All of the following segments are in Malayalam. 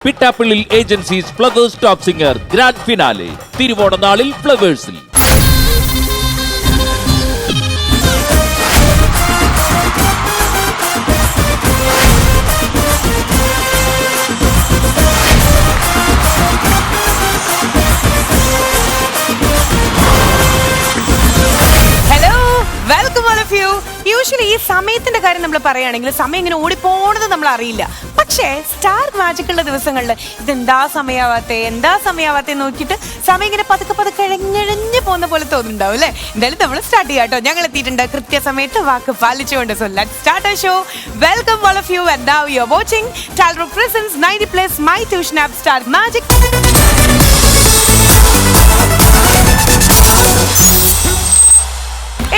Pittappillil agencies flowers top singer grand finale തിരുവോണനാളിൽ ഫ്ലവേഴ്സിൽ. യൂഷ്വലി ഈ സമയത്തിന്റെ കാര്യം നമ്മൾ പറയുകയാണെങ്കിൽ സമയം ഇങ്ങനെ ഓടിപ്പോണത് നമ്മൾ അറിയില്ല. പക്ഷേ സ്റ്റാർ മാജിക്കുള്ള ദിവസങ്ങളിൽ ഇതെന്താ സമയാവാത്തെ നോക്കിയിട്ട് സമയം ഇങ്ങനെ പതുക്കെ ഇഴഞ്ഞിഴഞ്ഞു പോകുന്ന പോലെ തോന്നുന്നുണ്ടാവും അല്ലേ? എന്തായാലും നമ്മൾ സ്റ്റാർട്ട് ചെയ്യാം കേട്ടോ. ഞങ്ങൾ എത്തിയിട്ടുണ്ട് കൃത്യസമയത്ത് വാക്ക് പാലിച്ചുകൊണ്ട്. So let's start our show. Welcome all of you and now you are watching Talro Presents 90+ My Tuition App Star Magic.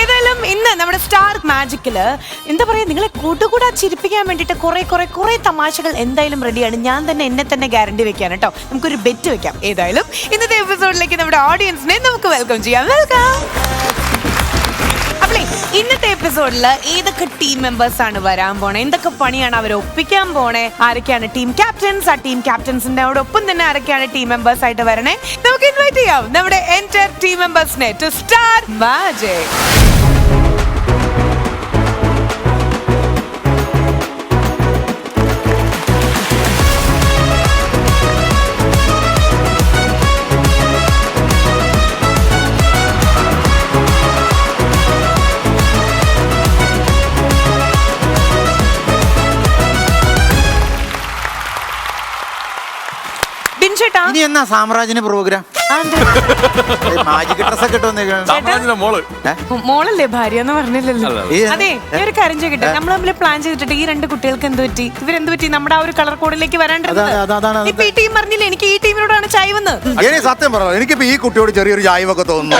ഏതായാലും ഇന്ന് നമ്മുടെ സ്റ്റാർ മാജിക്കില് എന്താ പറയാ, നിങ്ങളെ കൂട്ടുകൂടാ ചിരിപ്പിക്കാൻ വേണ്ടിയിട്ട് കുറെ തമാശകൾ എന്തായാലും റെഡിയാണ്. ഞാൻ തന്നെ എന്നെ തന്നെ ഗ്യാരണ്ടി വെക്കാൻ കേട്ടോ. നമുക്കൊരു ബെറ്റ് വെക്കാം. ഏതായാലും ഇന്നത്തെ എപ്പിസോഡിലേക്ക് നമ്മുടെ ഓഡിയൻസിനെ നമുക്ക് വെൽക്കം ചെയ്യാം. വെൽക്കം. അപ്പളേ ഇന്നത്തെ എപ്പിസോഡില് ഏതൊക്കെ ടീം മെമ്പേഴ്സ് ആണ് വരാൻ പോണേ, എന്തൊക്കെ പണിയാണ് അവർ ഒപ്പിക്കാൻ പോണേ, ആരൊക്കെയാണ് ടീം ക്യാപ്റ്റൻസ്, ആ ടീം ക്യാപ്റ്റൻസിന്റെ ഒപ്പം തന്നെ ആരൊക്കെയാണ് ടീം മെമ്പേഴ്സ് ആയിട്ട് വരണേ, നമുക്ക് ഇൻവൈറ്റ് ചെയ്യാം നമ്മുടെ എൻറ്റയർ ടീം മെമ്പേഴ്സിനെ ടു സ്റ്റാർ മാജിക്. ഇനി എന്നാ സാമ്രാജ്യന് പ്രോഗ്രാം? മോളല്ലേ ഭാര്യ എന്ന് പറഞ്ഞില്ലല്ലോ. അതെ, ഒരു കാര്യം ചോദിക്കട്ടെ, നമ്മൾ തമ്മിൽ പ്ലാൻ ചെയ്തിട്ട് ഈ രണ്ട് കുട്ടികൾക്ക് എന്ത് പറ്റി, ഇവരെന്ത് പറ്റി നമ്മുടെ ആ ഒരു കളർ കോഡിലേക്ക് വരാണ്ടിരുന്നത്? ഇപ്പൊ ഈ ടീം പറഞ്ഞില്ലേ എനിക്ക് ഈ ടീമിനോടാണ് ചായ്വെന്ന്. സത്യം പറഞ്ഞു, എനിക്കിപ്പോ ഈ കുട്ടിയോട് ചെറിയൊരു ചായ്വൊക്കെ തോന്നുന്നു.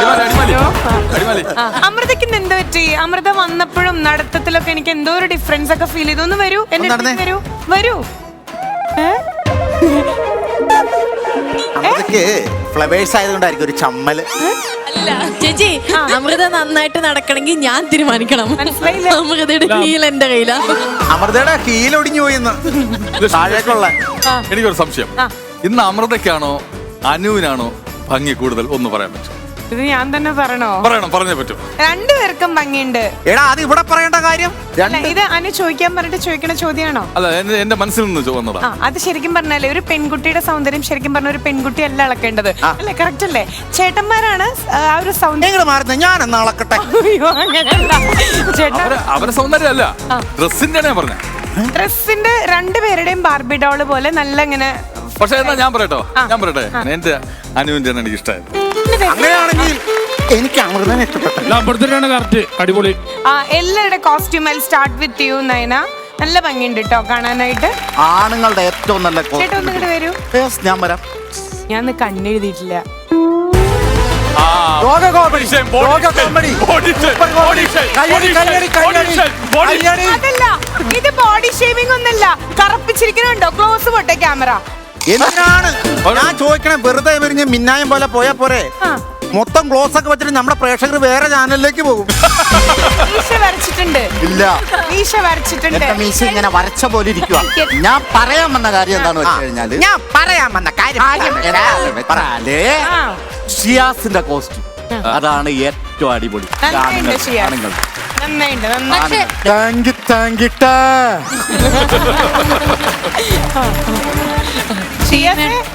അമൃതയ്ക്ക് എന്ത് പറ്റി? അമൃത വന്നപ്പോഴും നടത്തത്തിലൊക്കെ എനിക്ക് എന്തോ ഒരു ഡിഫറൻസ് ഒക്കെ ഫീൽ ചെയ്തു. ഒന്ന് വരൂ, എന്നെ വരൂ. ഫ്ലവേഴ്സ് ആയതുകൊണ്ടായിരിക്കും ഒരു ചമ്മല്. അല്ല ചേച്ചി, അമൃത നന്നായിട്ട് നടക്കണമെങ്കിൽ ഞാൻ തീരുമാനിക്കണം. അമൃതയുടെ ഹീൽ എന്റെ കയ്യിലാ. അമൃതയുടെ ഹീൽ ഒടിഞ്ഞു പോയിന്ന് താഴേക്കുള്ള. എനിക്കൊരു സംശയം, ഇന്ന് അമൃതയ്ക്കാണോ അനുവിനാണോ ഭംഗി കൂടുതൽ ഒന്ന് പറയാൻ പറ്റും? ഇത് ഞാൻ തന്നെ പറഞ്ഞേ പറ്റും. രണ്ടുപേർക്കും ഭംഗിയുണ്ട്. എടാ അത് ഇവിടെ പറയേണ്ട കാര്യം. ഇത് അനു ചോദിക്കാൻ പറഞ്ഞിട്ട് ചോദിക്കണ ചോദ്യാണോ? അല്ല, എന്റെ മനസ്സിൽ നിന്ന് വന്നതാ. അത് ശരിക്കും പറഞ്ഞാലേ ഒരു പെൺകുട്ടിയുടെ സൗന്ദര്യം ശരിക്കും പറഞ്ഞ ഒരു പെൺകുട്ടി അല്ല അളക്കേണ്ടത് അല്ലേ? കറക്റ്റ് അല്ലേ? ചേട്ടന്മാരാണ് ആ ഒരു സൗന്ദര്യം. ഞാൻ എന്നാ അളക്കട്ടെ? അവരുടെ സൗന്ദര്യം അല്ല, ഡ്രസ്സിന്റെ പറഞ്ഞ ഡ്രസ്സിന്റെ രണ്ടുപേരുടെയും ബാർബി ഡോള് പോലെ നല്ല ഇങ്ങനെ. പക്ഷെ എന്നാ ഞാൻ പറയട്ടെ എന്റെ അനുവിന്റെ എനിക്ക് ഇഷ്ടമായത്. അങ്ങനെയാണെങ്കിൽ എനിക്ക് അമൃതനെ ഇഷ്ടപ്പെട്ടു. അടിപൊളി. എല്ലാവരുടെ costume start with you Nayana. നല്ല ഭംഗിയുണ്ട് കേട്ടോ കാണാനായിട്ട്. ആണുങ്ങളുടെ ഏറ്റവും നല്ല ചേട്ടാ ഒന്ന് ഇങ്ങോട്ട് വരൂ. ഞാൻ വരാം. ഞാൻ കണ്ണെഴുതിയിട്ടില്ല. അതല്ല, ഇത് ബോഡി ഷേവിംഗ് ഒന്നല്ല. കറപ്പിച്ചിരിക്കുന്നുണ്ടോ? ക്ലോസ് പോട്ടെ ക്യാമറ. എന്തിനാണ് ഞാൻ ചോദിക്കണേ? വെറുതെ വരിഞ്ഞ് മിന്നായം പോലെ പോയാ പോരെ? മൊത്തം ക്ലോസ് ഒക്കെ വെച്ചിട്ട് നമ്മുടെ പ്രേക്ഷകർ വേറെ ചാനലിലേക്ക് പോകും. മീശ വരച്ചിട്ടുണ്ട്. ഇല്ല, മീശ വരച്ചിട്ടുണ്ട്. മീശ ഇങ്ങനെ വരച്ച പോലെ ഇരിക്കുക. ഞാൻ പറയാൻ വന്ന കാര്യം എന്താണെന്ന് വെച്ച് കഴിഞ്ഞാല്, ഞാൻ പറയാൻ വന്ന കാര്യം ഷിയാസിന്റെ കോസ്റ്റ്യൂം അതാണ് ഏറ്റവും അടിപൊളി.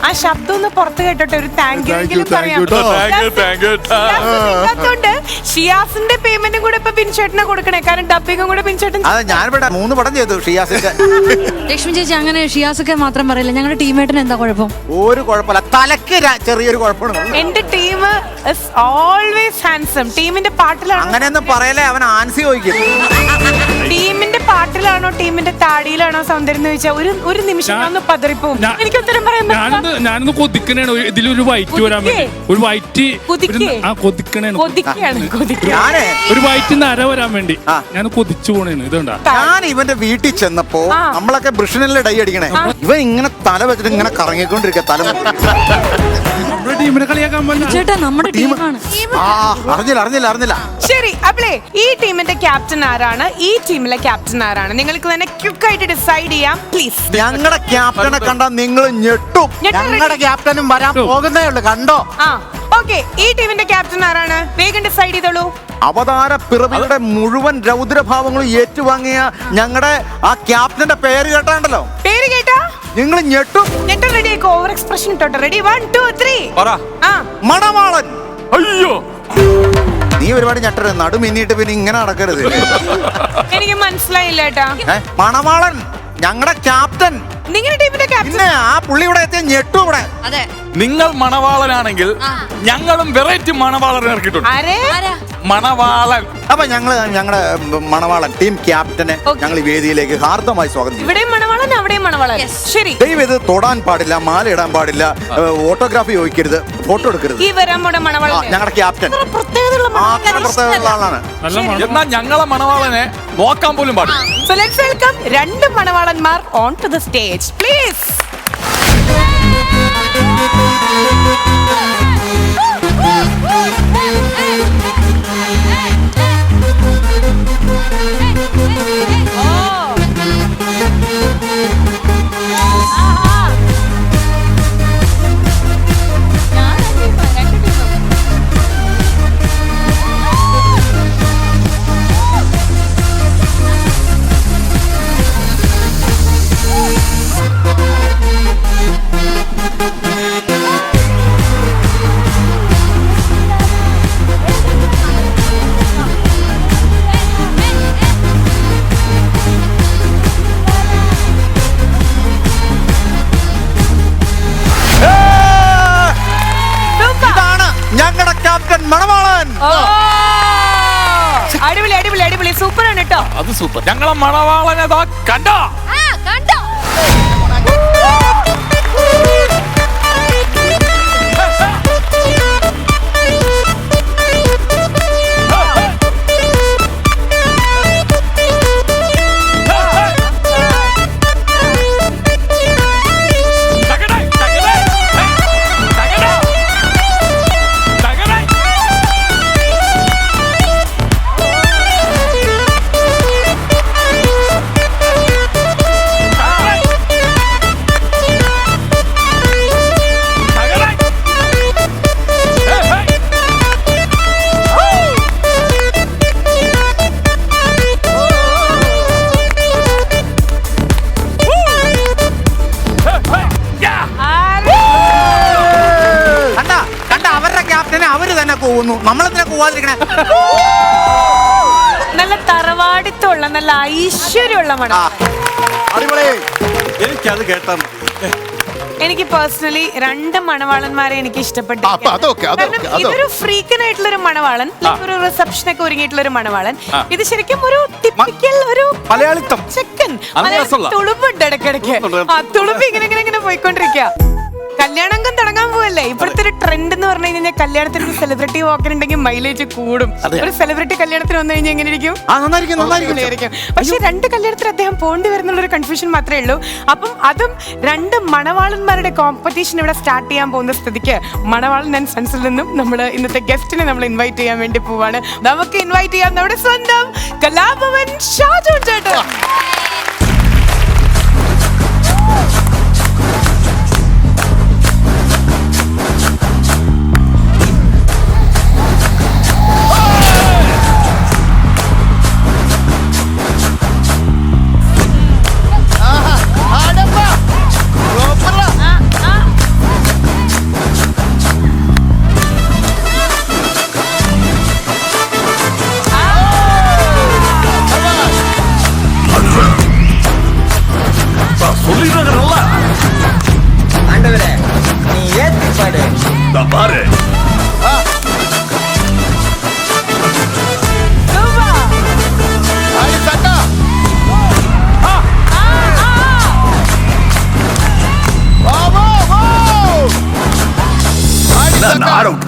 ആ ശബ്ദം ഒന്ന് പുറത്ത് കേട്ടോട്ടെ. ഒരു താങ്ക് യു പറയാം. ഷിയാസിന്റെ പേയ്മെന്റും കൂടെ ഇപ്പൊ ബിൻചേട്ടനെ കൊടുക്കണേ, കാരണം ഡബിങ്ങും കൂടെ ബിൻചേട്ടൻ. ഞാനിവിടെ 3 പടം ചെയ്തു ഷിയാസിന്റെ. ലക്ഷ്മി ചേച്ചി അങ്ങനെ ഷിയാസൊക്കെ മാത്രം പറയില്ല, ഞങ്ങളുടെ ടീമേട്ടിന് എന്താ കുഴപ്പം? ഒരു കുഴപ്പമില്ല, തലക്ക് ചെറിയൊരു കുഴപ്പമാണ്. എന്റെ ടീം ഓൾവേസ് ഹാൻസം. ടീമിന്റെ പാട്ടിലാണ്. അങ്ങനെയൊന്നും പറയലേ, അവൻ ആൻസി ചോദിക്കും. ടീമിന്റെ പാട്ടിലാണോ ടീമിന്റെ താടിയിലാണോ സൗന്ദര്യം എന്ന് ചോദിച്ചാൽ ഒരു നിമിഷം ഒന്ന് പതറിപ്പോവും. എനിക്ക് ഉത്തരം പറയാൻ ഞാനൊന്ന് കൊതിക്കണേണ്. ഇതിലൊരു വൈറ്റ് വരാൻ വേണ്ടി ഒരു വൈറ്റ് കൊതിക്കണേണ്. ഒരു വൈറ്റ് നര വരാൻ വേണ്ടി ഞാൻ കൊതിച്ചു പോണേണ്. ഇതുകൊണ്ടാ ഞാൻ ഇവന്റെ വീട്ടിൽ ചെന്നപ്പോ നമ്മളൊക്കെ ബ്രിഷനിലെ ഡൈ അടിക്കണേ, ഇവൻ ഇങ്ങനെ തല വെച്ചിട്ട് ഇങ്ങനെ കറങ്ങിക്കൊണ്ടിരിക്കുക. തല നമ്മുടെ ടീമിനെ കളിയാക്കാൻ പറ്റില്ല. ചേട്ടാ നമ്മുടെ ടീമാണ്. അറിഞ്ഞില്ല. ശരി, അപ്പളേ ഈ ടീമിന്റെ ക്യാപ്റ്റൻ ആരാണ്, ഈ ടീമിലെ ക്യാപ്റ്റൻ ആരാണ്, നിങ്ങൾക്ക് തന്നെ ക്വിക്ക് ആയിട്ട് ഡിസൈഡ് ചെയ്യാം പ്ലീസ്. ഞങ്ങളുടെ ക്യാപ്റ്റനെ കണ്ടാൽ നിങ്ങൾ ഞെട്ടും. ഞങ്ങളുടെ ക്യാപ്റ്റനും വരാൻ പോകുന്നേ ഉള്ളൂ, കണ്ടോ? ഓക്കെ, ഈ ടീമിന്റെ ക്യാപ്റ്റൻ ആരാണ്, വേഗം ഡിസൈഡ് ചെയ്തോളൂ. അവതാര പിറവിയുടെ മുഴുവൻ രൗദ്രഭാവങ്ങളും ഏറ്റുവാങ്ങിയ ഞങ്ങളുടെ ആ ക്യാപ്റ്റന്റെ പേര് കേട്ടാണ്ടല്ലോ, പേര് കേട്ടാ നിങ്ങൾ ഞെട്ടും. ഞെട്ട റെഡി ആയിക്കോ, ഓവർ എക്സ്പ്രഷൻ ഇട്ടോട്ടെ. റെഡി 1 2 3. മണവാളൻ. അയ്യോ, നീ ഒരുപാട് ഞെട്ടരുത്, നടുമിന്നിട്ട് പിന്നെ ഇങ്ങനെ നടക്കരുത്. എനിക്ക് മനസ്സിലായില്ല ഏട്ടാ. മണവാളൻ ഞങ്ങളുടെ ക്യാപ്റ്റൻ. നിങ്ങളുടെ ടീമിന്റെ ക്യാപ്റ്റൻ. പിന്നെ ആ പുള്ളി ഇവിടെ എത്തിയ ഞെട്ടും ഇവിടെ. അതെ, നിങ്ങൾ മണവാളനാണെങ്കിൽ ഞങ്ങളും വെറൈറ്റി മണവാളൻ ഇറക്കിയിട്ടുണ്ട്. മണവാളൻ. അപ്പൊ ഞങ്ങളുടെ മണവാളൻ ടീം ക്യാപ്റ്റനെ ഞങ്ങൾ ഈ വേദിയിലേക്ക് ഹാർദമായി സ്വാഗതം ചെയ്യും. ഇവിടെയും മണവാളൻ, അവിടെയും മണവാളൻ. ശരി, ദൈവം ഇത് തൊടാൻ പാടില്ല, മാല ഇടാൻ പാടില്ല, ഓട്ടോഗ്രാഫി ചോദിക്കരുത്, ഫോട്ടോ എടുക്കരുത്. ഈ വരാൻ മണവാളൻ ഞങ്ങളുടെ ക്യാപ്റ്റൻ പ്രത്യേകതയുള്ള ആളാണ്. എന്നാ ഞങ്ങളെ മണവാളനെ നോക്കാൻ പോലും പാടില്ല. So let's welcome രണ്ട് മണവാളന്മാർ on to the stage, please. ഞങ്ങളുടെ ക്യാപ്റ്റൻ മണവാളൻ. അടിപൊളി അടിപൊളി അടിപൊളി, സൂപ്പർ ആണ് കേട്ടോ. അത് സൂപ്പർ. ഞങ്ങളെ മണവാളനെ കണ്ടോ? നമ്മളെന്തിനാ പോവാതിരിക്കണേ? നല്ല തറവാടിത്തമുള്ള നല്ല ഐശ്വര്യമുള്ള മണം. അടിപൊളി. എനിക്കത് കേട്ടാ എനിക്ക് പേഴ്സണലി രണ്ട് മണവാളന്മാരെ എനിക്ക് ഇഷ്ടപ്പെട്ടു. ഇതൊരു ഫ്രീക്കനായിട്ടുള്ള ഒരു മണവാളൻ, ഒരു റിസപ്ഷൻ ഒക്കെ ഒരുങ്ങിയിട്ടുള്ള ഒരു മണവാളൻ. ഇത് ശരിക്കും ഒരു ടിപ്പിക്കൽ ഒരു മലയാളിത്തം ചെക്കൻ തുളുമ്പുണ്ട് ഇടയ്ക്കിടയ്ക്ക്. ആ തുളുമ്പ് ഇങ്ങനെ പോയിക്കൊണ്ടിരിക്കുക. കല്യാണം തുടങ്ങാൻ പോവല്ലേ. ഇപ്പോഴത്തെ ഒരു ട്രെൻഡ് എന്ന് പറഞ്ഞു കഴിഞ്ഞാൽ കല്യാണത്തിന് ഒരു സെലിബ്രിറ്റി വാക്കിനുണ്ടെങ്കിൽ മൈലേജ് കൂടും. ഒരു സെലിബ്രിറ്റി കല്യാണത്തിന് വന്നു കഴിഞ്ഞാൽ എങ്ങനെ ഇരിക്കും? പക്ഷെ രണ്ട് കല്യാണത്തിന് അദ്ദേഹം പോണ്ടി വരുന്നുള്ള ഒരു കൺഫ്യൂഷൻ മാത്രമേ ഉള്ളൂ. അപ്പം അതും രണ്ട് മണവാളന്മാരുടെ കോമ്പറ്റീഷൻ ഇവിടെ സ്റ്റാർട്ട് ചെയ്യാൻ പോകുന്ന സ്ഥിതിക്ക് മണവാളൻ ആൻഡ് സൺസിൽ നിന്നും നമ്മൾ ഇന്നത്തെ ഗസ്റ്റിനെ നമ്മൾ ഇൻവൈറ്റ് ചെയ്യാൻ വേണ്ടി പോവാണ്. നമുക്ക് ഇൻവൈറ്റ് ചെയ്യാം നമ്മുടെ സ്വന്തം കലാഭവൻ ഷാജോൺ ചേട്ടൻ.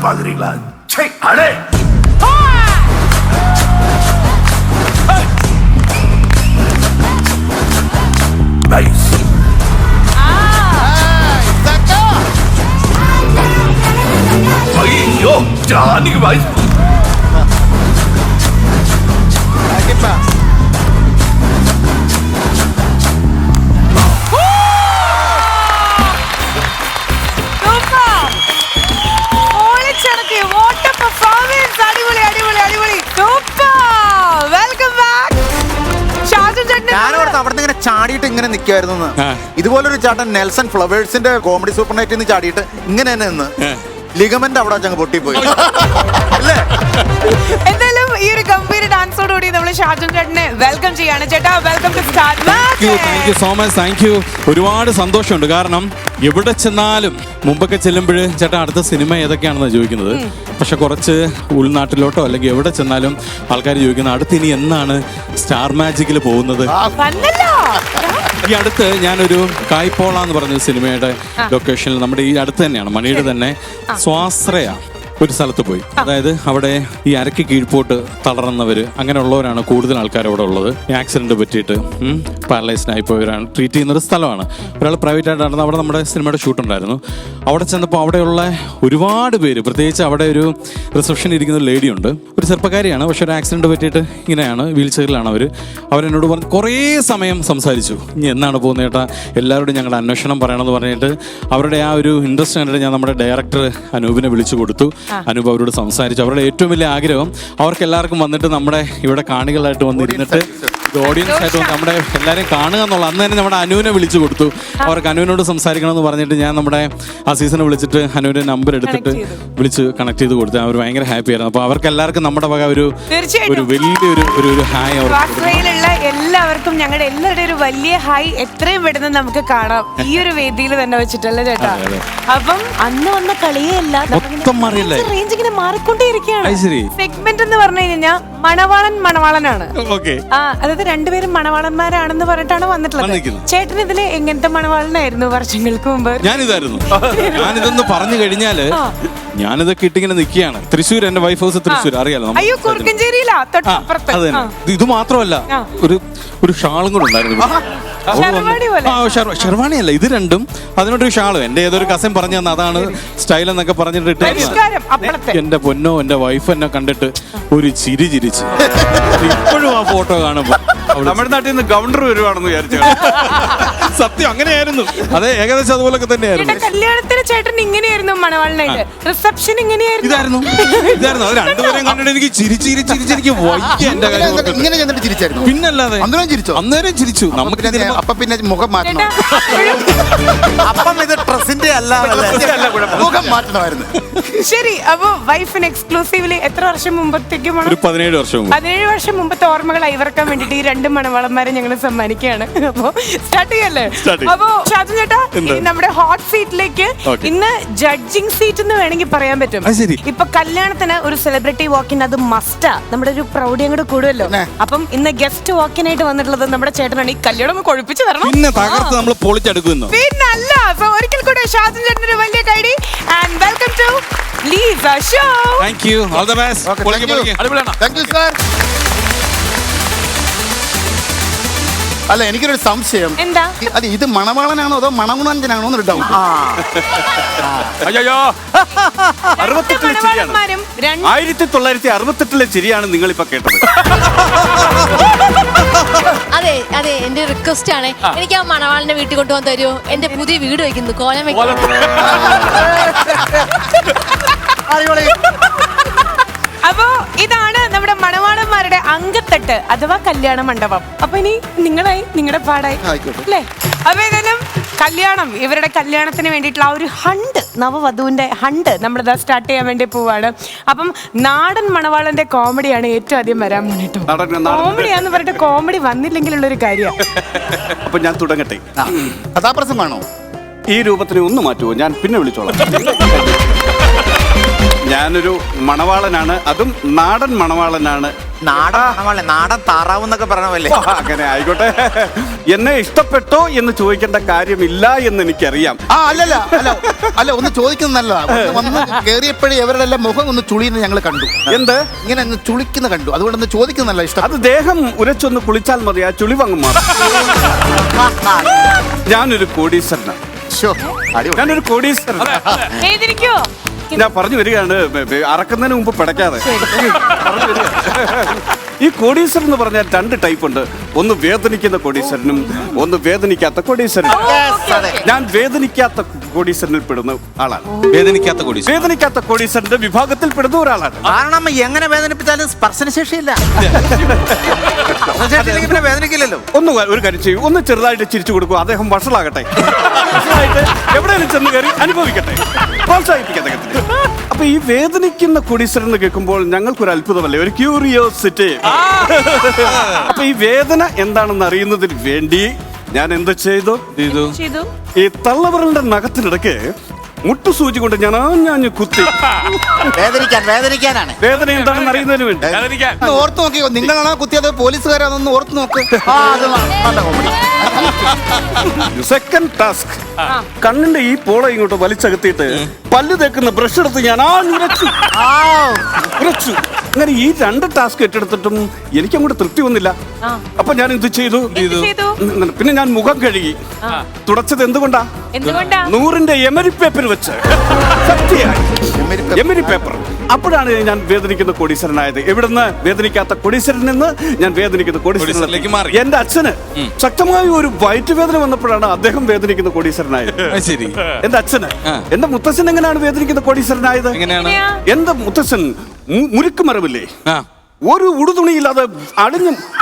பாக்குறீங்களா? அடே நைஸ். Johnny Vice. ഞാനോടത്ത് അവിടെ ഇങ്ങനെ ചാടിയിട്ട് ഇങ്ങനെ നിൽക്കുമായിരുന്നു. ഇതുപോലൊരു ചാട്ടൻ നെൽസൺ ഫ്ലവേഴ്സിന്റെ കോമഡി സൂപ്പർ നൈറ്റിൽ നിന്ന് ചാടിയിട്ട് ഇങ്ങനെ തന്നെ നിന്ന് ലിഗമെന്റ് അവിടെ അങ്ങ് പൊട്ടിപ്പോയി. അല്ലേ? എന്തായാലും ഈ ഒരു ഗംഭീര ഡാൻസോടുകൂടി നമ്മൾ ഷാജുൻ ചേട്ടനെ വെൽക്കം ചെയ്യാണ്. ചേട്ടാ, welcome to star thank you so much. Thank you. ഒരുപാട് സന്തോഷമുണ്ട്. കാരണം എവിടെ ചെന്നാലും മുമ്പൊക്കെ ചെല്ലുമ്പോൾ ചേട്ടാ അടുത്ത സിനിമ ഏതൊക്കെയാണെന്ന് ചോദിക്കുന്നത്. പക്ഷെ കുറച്ച് ഉൾനാട്ടിലോട്ടോ അല്ലെങ്കിൽ എവിടെ ചെന്നാലും ആൾക്കാർ ചോദിക്കുന്നത് അടുത്ത് ഇനി എന്നാണ് സ്റ്റാർ മാജിക്കിൽ പോകുന്നത്. ഈ അടുത്ത് ഞാനൊരു കായ്പോള എന്ന് പറഞ്ഞ സിനിമയുടെ ലൊക്കേഷനിൽ നമ്മുടെ ഈ അടുത്ത് തന്നെയാണ് മണിയുടെ തന്നെ സ്വാശ്രയ ഒരു സ്ഥലത്ത് പോയി. അതായത് അവിടെ ഈ അരക്ക് കീഴ്പോട്ട് തളർന്നവര് അങ്ങനെയുള്ളവരാണ് കൂടുതൽ ആൾക്കാർ അവിടെ ഉള്ളത്. ഈ ആക്സിഡന്റ് പറ്റിയിട്ട് പാരലൈസ്ഡായി പോയവരാണ് ട്രീറ്റ് ചെയ്യുന്ന ഒരു സ്ഥലമാണ്. ഒരാൾ പ്രൈവറ്റ് ആയിട്ട് നടന്ന് അവിടെ നമ്മുടെ സിനിമയുടെ ഷൂട്ട് ഉണ്ടായിരുന്നു. അവിടെ ചെന്നപ്പോൾ അവിടെയുള്ള ഒരുപാട് പേര്, പ്രത്യേകിച്ച് അവിടെ ഒരു റിസപ്ഷനിൽ ഇരിക്കുന്ന ഒരു ലേഡി ഉണ്ട്. ഒരു ചെറുപ്പക്കാരിയാണ്, പക്ഷെ ഒരു ആക്സിഡന്റ് പറ്റിയിട്ട് ഇങ്ങനെയാണ്, വീൽ ചെയറിലാണ് അവരെന്നോട് പറഞ്ഞ് കുറേ സമയം സംസാരിച്ചു. ഇനി എന്നാണ് പോകുന്നത് ചേട്ടാ, എല്ലാവരോടും ഞങ്ങളുടെ അന്വേഷണം പറയണമെന്ന് പറഞ്ഞിട്ട് അവരുടെ ആ ഒരു ഇൻട്രസ്റ്റ് കണ്ടിട്ട് ഞാൻ നമ്മുടെ ഡയറക്ടർ അനൂപിനെ വിളിച്ചു കൊടുത്തു. അനൂപ് അവരോട് സംസാരിച്ചു. അവരുടെ ഏറ്റവും വലിയ ആഗ്രഹം അവർക്ക് എല്ലാവർക്കും വന്നിട്ട് നമ്മുടെ ഇവിടെ കാണികളായിട്ട് വന്നിരുന്നിട്ട് ഓഡിയൻസ് ആയിട്ട് വന്ന് നമ്മുടെ എല്ലാവരെയും കാണുക എന്നുള്ള. അന്ന് തന്നെ നമ്മുടെ അനുവിനെ വിളിച്ചു കൊടുത്തു. അവർക്ക് അനുവിനോട് സംസാരിക്കണം എന്ന് പറഞ്ഞിട്ട് ഞാൻ നമ്മുടെ ആ സീസണെ വിളിച്ചിട്ട് അനുവിന്റെ നമ്പർ എടുത്തിട്ട് വിളിച്ച് കണക്ട് ചെയ്ത് കൊടുത്തു. അവർ ഭയങ്കര ഹാപ്പി ആയിരുന്നു. അപ്പൊ അവർക്ക് എല്ലാവർക്കും നമ്മുടെ വക ഒരു വലിയൊരു ഹായ് അവർക്ക് എല്ലാവർക്കും ഞങ്ങളുടെ എല്ലാവരുടെ ഒരു വലിയ ഹായ് എത്രയും പെട്ടെന്ന് നമുക്ക് കാണാം ഈ ഒരു വേദിയിൽ തന്നെ വെച്ചിട്ടല്ലേ ചേട്ടാ. അപ്പം അന്ന് വന്ന കളിയേ അല്ല, റേഞ്ച് ഇങ്ങനെ മാറിക്കൊണ്ടേയിരിക്കുകയാണ്. സെഗ്മെന്റ് എന്ന് പറഞ്ഞു കഴിഞ്ഞാൽ മണവാളനാണ്. അതായത് രണ്ടുപേരും മണവാളന്മാരാണെന്ന് പറഞ്ഞിട്ടാണ് വന്നിട്ടുള്ളത്. ചേട്ടൻ ഇതില് എങ്ങനത്തെ മണവാളനായിരുന്നു വർഷങ്ങൾക്ക് മുമ്പ്? ഞാനിതൊന്ന് പറഞ്ഞു കഴിഞ്ഞാല് ഞാനിതൊക്കെ ഇട്ടിങ്ങനെ നിൽക്കുകയാണ്. തൃശ്ശൂർ, എന്റെ വൈഫ് ഹൗസ് തൃശ്ശൂർ, അറിയാലോ. അയ്യോ, കുറുക്കഞ്ചേരിയിലാ തൊട്ടപ്പുറത്ത്. ഇത് മാത്രമല്ല, ഒരു ഷാളും കൂടെ ഉണ്ടായിരുന്നു. ഷെർവാണി അല്ല, ഇത് രണ്ടും അതിനോടൊരു ഷാളും. എന്റെ ഏതൊരു കസൻ പറഞ്ഞു തന്നെ അതാണ് സ്റ്റൈൽ എന്നൊക്കെ പറഞ്ഞിട്ട് എന്റെ പൊന്നോ, എന്റെ വൈഫ് എന്നെ കണ്ടിട്ട് ഒരു ചിരി ചിരിച്ച്. ഇപ്പോഴും ആ ഫോട്ടോ കാണുമ്പോ തമിഴ്നാട്ടിൽ നിന്ന് ഗവർണർ വരുവാണെന്ന് വിചാരിച്ചു. സത്യം അങ്ങനെയായിരുന്നു. അതെ, ഏകദേശം അതുപോലൊക്കെ തന്നെയായിരുന്നു. കല്യാണത്തിന് ചേട്ടൻ ഇങ്ങനെയായിരുന്നു മണവാളനായിട്ട്, റിസപ്ഷൻ ഇതായിരുന്നു. അത് രണ്ടുപേരെയും കണ്ടിട്ട് എനിക്ക് ചിരിച്ചിരിച്ചിരിച്ചെനിക്ക് വയ്യ. എന്റെ കാര്യം പിന്നല്ലാതെ അന്നേരം ചിരിച്ചു. നമുക്ക് അപ്പൊ പിന്നെ മുഖം മാറ്റണം. അപ്പം ഇത് ഡ്രസ്സിന്റെ അല്ല, മുഖം മാറ്റണമായിരുന്നു. ശരി, അപ്പൊ വൈഫിന് എക്സ്ക്ലൂസീവ്ലി എത്ര വർഷം മുമ്പത്തേക്കും? 17 വർഷം മുമ്പത്തെ ഓർമ്മകൾ അയവർക്കാൻ വേണ്ടിട്ട് ഈ രണ്ട് മണവാളന്മാരെ ഞങ്ങൾ സമ്മാനിക്കുകയാണ്. അപ്പൊ സ്റ്റാർട്ട് ചെയ്യല്ലേ? അപ്പൊ ഷാജു ചേട്ടാ, നമ്മുടെ ഹോട്ട് സീറ്റിലേക്ക് ഇന്ന് ജഡ്ജിങ് സീറ്റ് എന്ന് വേണമെങ്കിൽ പറയാൻ പറ്റും. ഇപ്പൊ കല്യാണത്തിന് ഒരു സെലിബ്രിറ്റി വാക്കിൻ അത് മസ്റ്റാ. നമ്മുടെ ഒരു പ്രൗഢി അങ്ങോട്ട് കൂടുമല്ലോ. അപ്പം ഇന്ന് ഗസ്റ്റ് വാക്കിനായിട്ട് വന്നിട്ടുള്ളത് നമ്മുടെ ചേട്ടനാണ്. ഈ കല്യാണം കൊഴിപ്പിച്ച് തരണം. പിന്നെ തകർത്ത് നമ്മൾ പൊളിച്ചെടുക്കുന്നു. പിന്നല്ല. ഒരിക്കൽ കൂടെ ഷാജു ചേട്ടനൊരു വലിയ കൈഡി and welcome to Lisa show. Thank you. All the best. Thank you sir. അല്ല, എനിക്കൊരു സംശയം. എന്താ? അത് ഇത് മണവാളനാണോ അതോ മണമുണഞ്ചനാണോ എന്ന് ഡൗട്ട്. അയ്യോ, 1968 ചിരിയാണ് നിങ്ങൾ ഇപ്പൊ കേട്ടത്. അതെ, എന്റെ റിക്വസ്റ്റ് ആണ്. എനിക്ക് ആ മണവാളിനെ വീട്ടിൽ കൊണ്ടുപോകാൻ തരുമോ? എന്റെ പുതിയ വീട് വെക്കുന്നു, കോലം വെക്കുന്നു. അപ്പൊ ഇതാണ് നമ്മുടെ മണവാളന്മാരുടെ അങ്കത്തട്ട് അഥവാ കല്യാണ മണ്ഡപം. അപ്പൊ ഇനി നിങ്ങളുടെ പാടായി അല്ലേ? അപ്പൊ ഏതായാലും കല്യാണം, ഇവരുടെ കല്യാണത്തിന് വേണ്ടിയിട്ടുള്ള ആ ഒരു ഹണ്ട്, നവവധുവിന്റെ ഹണ്ട് നമ്മളിതാ സ്റ്റാർട്ട് ചെയ്യാൻ വേണ്ടി പോവാണ്. അപ്പം നാടൻ മണവാളന്റെ കോമഡിയാണ് ഏറ്റവും ആദ്യം വരാൻ വേണ്ടിട്ട്. കോമഡിയാന്ന് പറഞ്ഞിട്ട് കോമഡി വന്നില്ലെങ്കിലുള്ളൊരു കാര്യമാണ്. അപ്പൊ ഞാൻ തുടങ്ങട്ടെ. കഥാപ്രസംഗമാണോ? ഈ രൂപത്തിന് ഒന്ന് മാറ്റുമോ? ഞാൻ പിന്നെ വിളിച്ചോളാം. ഞാനൊരു മണവാളനാണ്, അതും നാടൻ മണവാളനാണ്. നാടൻ താറാവ് എന്നൊക്കെ പറഞ്ഞല്ലേ? അങ്ങനെ ആയിക്കോട്ടെ. എന്നെ ഇഷ്ടപ്പെട്ടോ എന്ന് ചോദിക്കേണ്ട കാര്യമില്ല എന്ന് എനിക്കറിയാം. അല്ല, ഒന്ന് ചോദിക്കുന്നല്ല. വന്ന് കേറിയപ്പോഴേ അവരുടെ എല്ലാം മുഖം ഒന്ന് ചുളിയുന്ന ഞങ്ങൾ കണ്ടു. എന്ത് ഇങ്ങനെ ഒന്ന് ചുളിക്കുന്ന കണ്ടു. അതുകൊണ്ടൊന്ന് ചോദിക്കുന്നല്ല ഇഷ്ടം. അത് ദേഹം ഉരച്ചൊന്ന് കുളിച്ചാൽ മതി, ആ ചുളിവങ്ങ് മാറും. ഞാനൊരു കോടീശ്വരനാണ്. ഞാനൊരു കോടീശ്വരൻ. ഞാൻ പറഞ്ഞു വരികയാണ് അറക്കുന്നതിന് മുമ്പ് പിടയ്ക്കാതെ പറഞ്ഞു വരിക. ഈ കോടീശ്വരൻ എന്ന് പറഞ്ഞാൽ 2 ടൈപ്പ് ഉണ്ട്. ഒന്ന് വേദനിക്കുന്ന കോടീശ്വരനും ഒന്ന് വേദനിക്കാത്ത കോടീശ്വരനും. ഞാൻ വേദനിക്കാത്ത കോടീശ്വരനിൽ പെടുന്ന ആളാണ്. വേദനിക്കാത്ത കോടീശ്വരന്റെ വിഭാഗത്തിൽ പെടുന്ന ഒരാളാണ്. കാരണം എങ്ങനെ വേദനിപ്പിച്ചാലും സ്പർശന ശേഷിയില്ല. പിന്നെ വേദനിക്കില്ലല്ലോ. ഒന്ന് ഒരു കാര്യം ചെയ്യും, ഒന്ന് ചെറുതായിട്ട് ചിരിച്ചു കൊടുക്കും, അദ്ദേഹം വഷളാകട്ടെ. വഷളായിട്ട് എവിടെയെങ്കിലും ചെന്ന് കയറി അനുഭവിക്കട്ടെ, പ്രോത്സാഹിപ്പിക്കട്ടെ. അപ്പൊ ഈ വേദനിക്കുന്ന കോടീശ്വരൻ എന്ന് കേൾക്കുമ്പോൾ ഞങ്ങൾക്കൊരു അത്ഭുതമല്ലേ, ഒരു ക്യൂരിയോസിറ്റി. അപ്പൊ ഈ വേദന എന്താണെന്ന് അറിയുന്നതിന് വേണ്ടി ഞാൻ എന്ത് ചെയ്തു? ഈ തള്ളവരളുടെ നഖത്തിനിടയ്ക്ക് മുട്ടുസൂചി കൊണ്ട് ഞാൻ കുത്തി. വേദനിക്കാനാണ്. വേദന എന്താണെന്ന് അറിയുന്നതിന് വേണ്ടി ഓർത്ത് നോക്കിയോ, നിങ്ങളാണോ കുത്തിയത് പോലീസുകാരാണെന്ന് ഓർത്ത് നോക്ക്. സെക്കൻഡ് ടാസ്ക്, കണ്ണിന്റെ ഈ പോള ഇങ്ങോട്ട് വലിച്ചകത്തിയിട്ട് പല്ല് തേക്കുന്ന ബ്രഷ് എടുത്ത് ഞാൻ ഉരച്ചു. അങ്ങനെ ഈ 2 ടാസ്ക് ഏറ്റെടുത്തിട്ടും എനിക്കങ്ങോട്ട് തൃപ്തി വന്നില്ല. അപ്പൊ ഞാൻ എന്ത് ചെയ്തു? പിന്നെ ഞാൻ മുഖം കഴുകി. തുടച്ചത് എന്തുകൊണ്ടാ? 100ന്റെ എമരി പേപ്പർ വെച്ച്. Emery paper. അപ്പോഴാണ് ഞാൻ വേദനിക്കുന്ന കോടീശ്വരനായത്. എവിടുന്ന്? വേദനിക്കാത്ത കോടീശ്വരൻ നിന്ന് ഞാൻ വേദനിക്കുന്ന കോടീശ്വരനിലേക്ക് മാറി. എന്റെ അച്ഛന് ശക്തമായ ഒരു വയറ്റുവേദന വന്നപ്പോഴാണ് അദ്ദേഹം വേദനിക്കുന്ന കോടീശ്വരനായത്. എന്റെ അച്ഛന്. എന്റെ മുത്തച്ഛൻ എങ്ങനെയാണ് വേദനിക്കുന്ന കോടീശ്വരനായത്? എന്റെ മുത്തച്ഛൻ മുരുക്ക് മരമില്ലേ, ഒരു ഉടുതുണിയില്ലാതെ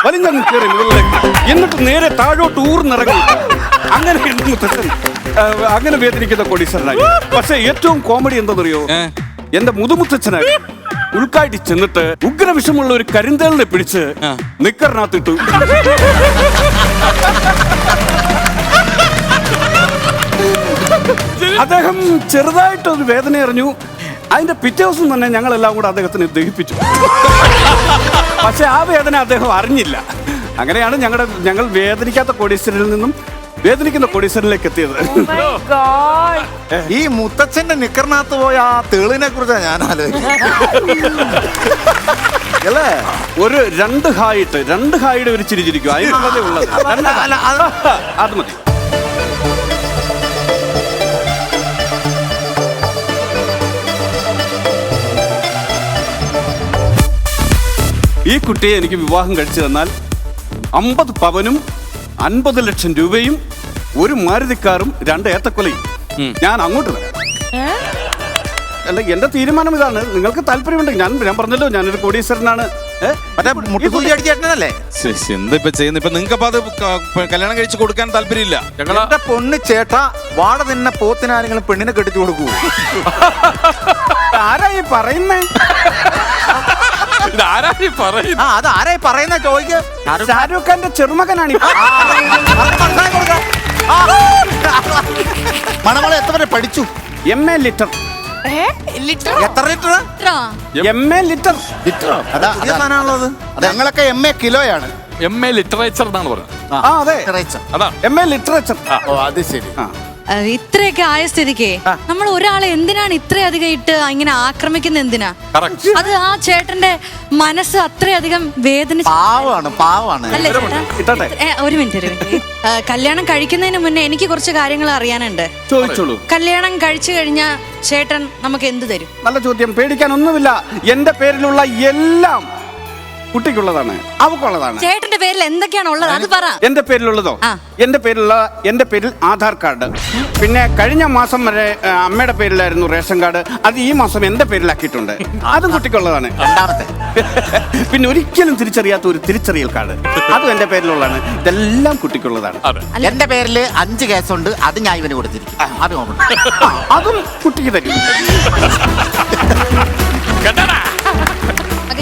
വലിഞ്ഞങ്ങ് കയറി മുകളിലേക്ക്, എന്നിട്ട് നേരെ താഴോട്ട് ഊർന്നിറങ്ങി. അങ്ങനെ എന്റെ മുത്തച്ഛൻ അങ്ങനെ വേദനിക്കുന്ന കോടീശ്വരനായി. പക്ഷെ ഏറ്റവും കോമഡി എന്താണെന്നറിയോ? എന്റെ മുതുമുത്തച്ഛനായി ഉൾക്കാട്ടി ചെന്നിട്ട് ഉഗ്രവിഷമുള്ള ഒരു കരിന്തേളിനെ പിടിച്ച് നിക്കറിനകത്തിട്ടു. അദ്ദേഹം ചെറുതായിട്ടൊരു വേദന അറിഞ്ഞു. അതിന്റെ പിറ്റേ ദിവസം തന്നെ ഞങ്ങളെല്ലാം കൂടെ അദ്ദേഹത്തിന് ദഹിപ്പിച്ചു. പക്ഷെ ആ വേദന അദ്ദേഹം അറിഞ്ഞില്ല. അങ്ങനെയാണ് ഞങ്ങൾ വേദനിക്കാത്ത കോടീശ്വരനിൽ നിന്നും വേദനിക്കുന്ന കോടീശ്വരനിലേക്ക് എത്തിയത്. ഈ മുത്തച്ഛന്റെ നിക്കറിനകത്ത് പോയ ആ തേളിനെ കുറിച്ചാണ് ഞാൻ ആലോചിക്കുന്നത്. ഒരു 2 ഹായുടെ ഒരു ചിരിച്ചിരിക്കും. അതിനുള്ളതേ ഉള്ളത്. അത് മതി. ഈ കുട്ടിയെ എനിക്ക് വിവാഹം കഴിച്ചു തന്നാൽ 50 പവനും 50 ലക്ഷം രൂപയും 1 മാരുതിക്കാറും 2 ഏത്തക്കൊലയും ഞാൻ അങ്ങോട്ട് തരാം. അല്ല, എന്റെ തീരുമാനം ഇതാണ്. നിങ്ങൾക്ക് താല്പര്യമുണ്ടെങ്കിൽ ഞാൻ പറഞ്ഞല്ലോ, ഞാനൊരു കോടീശ്വരനാണ്. മുട്ടുസൂചിയടിച്ചേട്ടനല്ലേ എന്താ ഇപ്പൊ ചെയ്യുന്നത്? ഇപ്പൊ നിങ്ങൾക്ക് അപ്പൊ അത് കല്യാണം കഴിച്ച് കൊടുക്കാൻ താല്പര്യമില്ല? എന്റെ പൊണ്ണ് ചേട്ടാ, വാട തന്നെ പോത്തിനാരെങ്കിലും പെണ്ണിനെ കെട്ടിച്ചു കൊടുക്കൂ. ആരായി പറയുന്നേ? അതാരായി പറയുന്ന ചോദിക്ക്. ഷാരൂഖ് ഖാന്റെ ചെറുമകനാണ്. മണമോളെ എത്ര വരെ പഠിച്ചു? MA litre. എത്ര ലിറ്റർ? MA litre. ലിറ്റർ ഞങ്ങളൊക്കെ MA കിലോയാണ്. MA ലിറ്ററേച്ചർ എന്നാണ് പറഞ്ഞത്. അതെ, MA ലിറ്ററേച്ചർ. അത് ശരി. ഇത്രയൊക്കെ ആയ സ്ഥിതിക്ക് നമ്മൾ ഒരാളെ എന്തിനാണ് ഇത്രയധികം ഇട്ട് ഇങ്ങനെ ആക്രമിക്കുന്ന? എന്തിനാ? അത് ആ ചേട്ടന്റെ മനസ്സ് അത്രയധികം വേദനിച്ചു. പാവാണ്. അല്ലേ ചേട്ടാ? ഒരു മിനിറ്റ്. കല്യാണം കഴിക്കുന്നതിന് മുന്നേ എനിക്ക് കുറച്ച് കാര്യങ്ങൾ അറിയാനുണ്ട്. ചോദിച്ചോളൂ. കല്യാണം കഴിച്ചു കഴിഞ്ഞാൽ ചേട്ടൻ നമുക്ക് എന്ത് തരും? നല്ല ചോദ്യം. പേടിക്കാനൊന്നുമില്ല. എന്റെ പേരിലുള്ള എല്ലാം കുട്ടിക്കുള്ളതാണ്, അവക്കുള്ളതാണ്. ചേട്ടന്റെ പേരിൽ എന്തൊക്കെയാണ് ഉള്ളത് അത് പറ. എന്റെ പേരിലുള്ളതോ? എന്റെ പേരിൽ ആധാർ കാർഡ്, പിന്നെ കഴിഞ്ഞ മാസം വരെ അമ്മയുടെ പേരിലായിരുന്നു റേഷൻ കാർഡ്, അത് ഈ മാസം എന്റെ പേരിലാക്കിയിട്ടുണ്ട്, അതും കുട്ടിക്കുള്ളതാണ്. പിന്നെ ഒരിക്കലും തിരിച്ചറിയാത്ത ഒരു തിരിച്ചറിയൽ കാർഡ്, അതും എന്റെ പേരിലുള്ളതാണ്. ഇതെല്ലാം കുട്ടിക്കുള്ളതാണ്. എന്റെ പേരിൽ 5 കേസുണ്ട്, അത് ഞാൻ ഇവന് കൊടുത്തിരിക്കും. അതും കുട്ടിക്ക് തരും.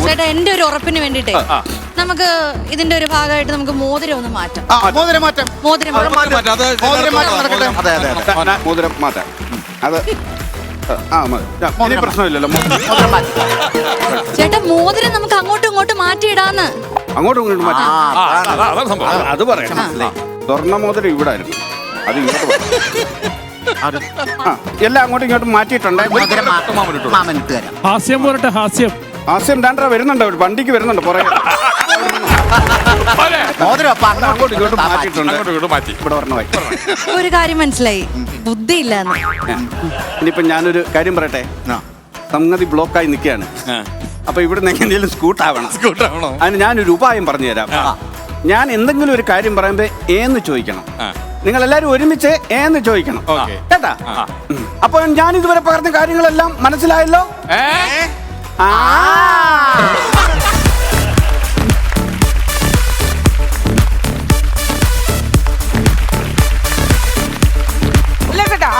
ചേട്ടാ, എന്റെ ഒരു ഉറപ്പിന് വേണ്ടിട്ടേ നമുക്ക് ഇതിന്റെ ഒരു ഭാഗമായിട്ട് നമുക്ക് മോതിരം ഒന്ന് മാറ്റാം. മോതിരം മാറ്റാം. അത് പ്രശ്നമില്ലല്ലോ. ചേട്ടാ, മോതിരം നമുക്ക് അങ്ങോട്ടും ഇങ്ങോട്ടും മാറ്റിയിടാന്ന്. അങ്ങോട്ടും ഇങ്ങോട്ടും മാറ്റാം. അത് പറയാം. സ്വർണ്ണ മോതിരം ഇവിടെ ആയിരുന്നു, അത് ഇങ്ങോട്ട് എല്ലാം അങ്ങോട്ടും ഇങ്ങോട്ടും മാറ്റിയിട്ടുണ്ട്. ഹാസ്യം പോരട്ടെ, ഹാസ്യം. ആസ്യം ഡാൻഡ്ര വരുന്നുണ്ട്, വണ്ടിക്ക് വരുന്നുണ്ട് പുറകെ. അങ്ങോട്ടും ഇങ്ങോട്ടും മാറ്റിയിട്ടുണ്ട്. ഇവിടെ പറഞ്ഞ ഒരു കാര്യം മനസ്സിലായി, ബുദ്ധിയില്ലാന്ന്. ഇനിയിപ്പോ ഞാനൊരു കാര്യം പറയട്ടെ. സംഗതി ബ്ലോക്കായി നിൽക്കുകയാണ്. അപ്പൊ ഇവിടുന്ന് എങ്ങനെയും സ്കൂട്ടാവണം. അതിന് ഞാനൊരു ഉപായം പറഞ്ഞു തരാം. ഞാൻ എന്തെങ്കിലും ഒരു കാര്യം പറയുമ്പോ ഏന്ന് ചോദിക്കണം. നിങ്ങൾ എല്ലാരും ഒരുമിച്ച് ഏന്ന് ചോദിക്കണം കേട്ടാ. അപ്പൊ ഞാൻ ഇതുവരെ പറഞ്ഞ കാര്യങ്ങളെല്ലാം മനസ്സിലായല്ലോ?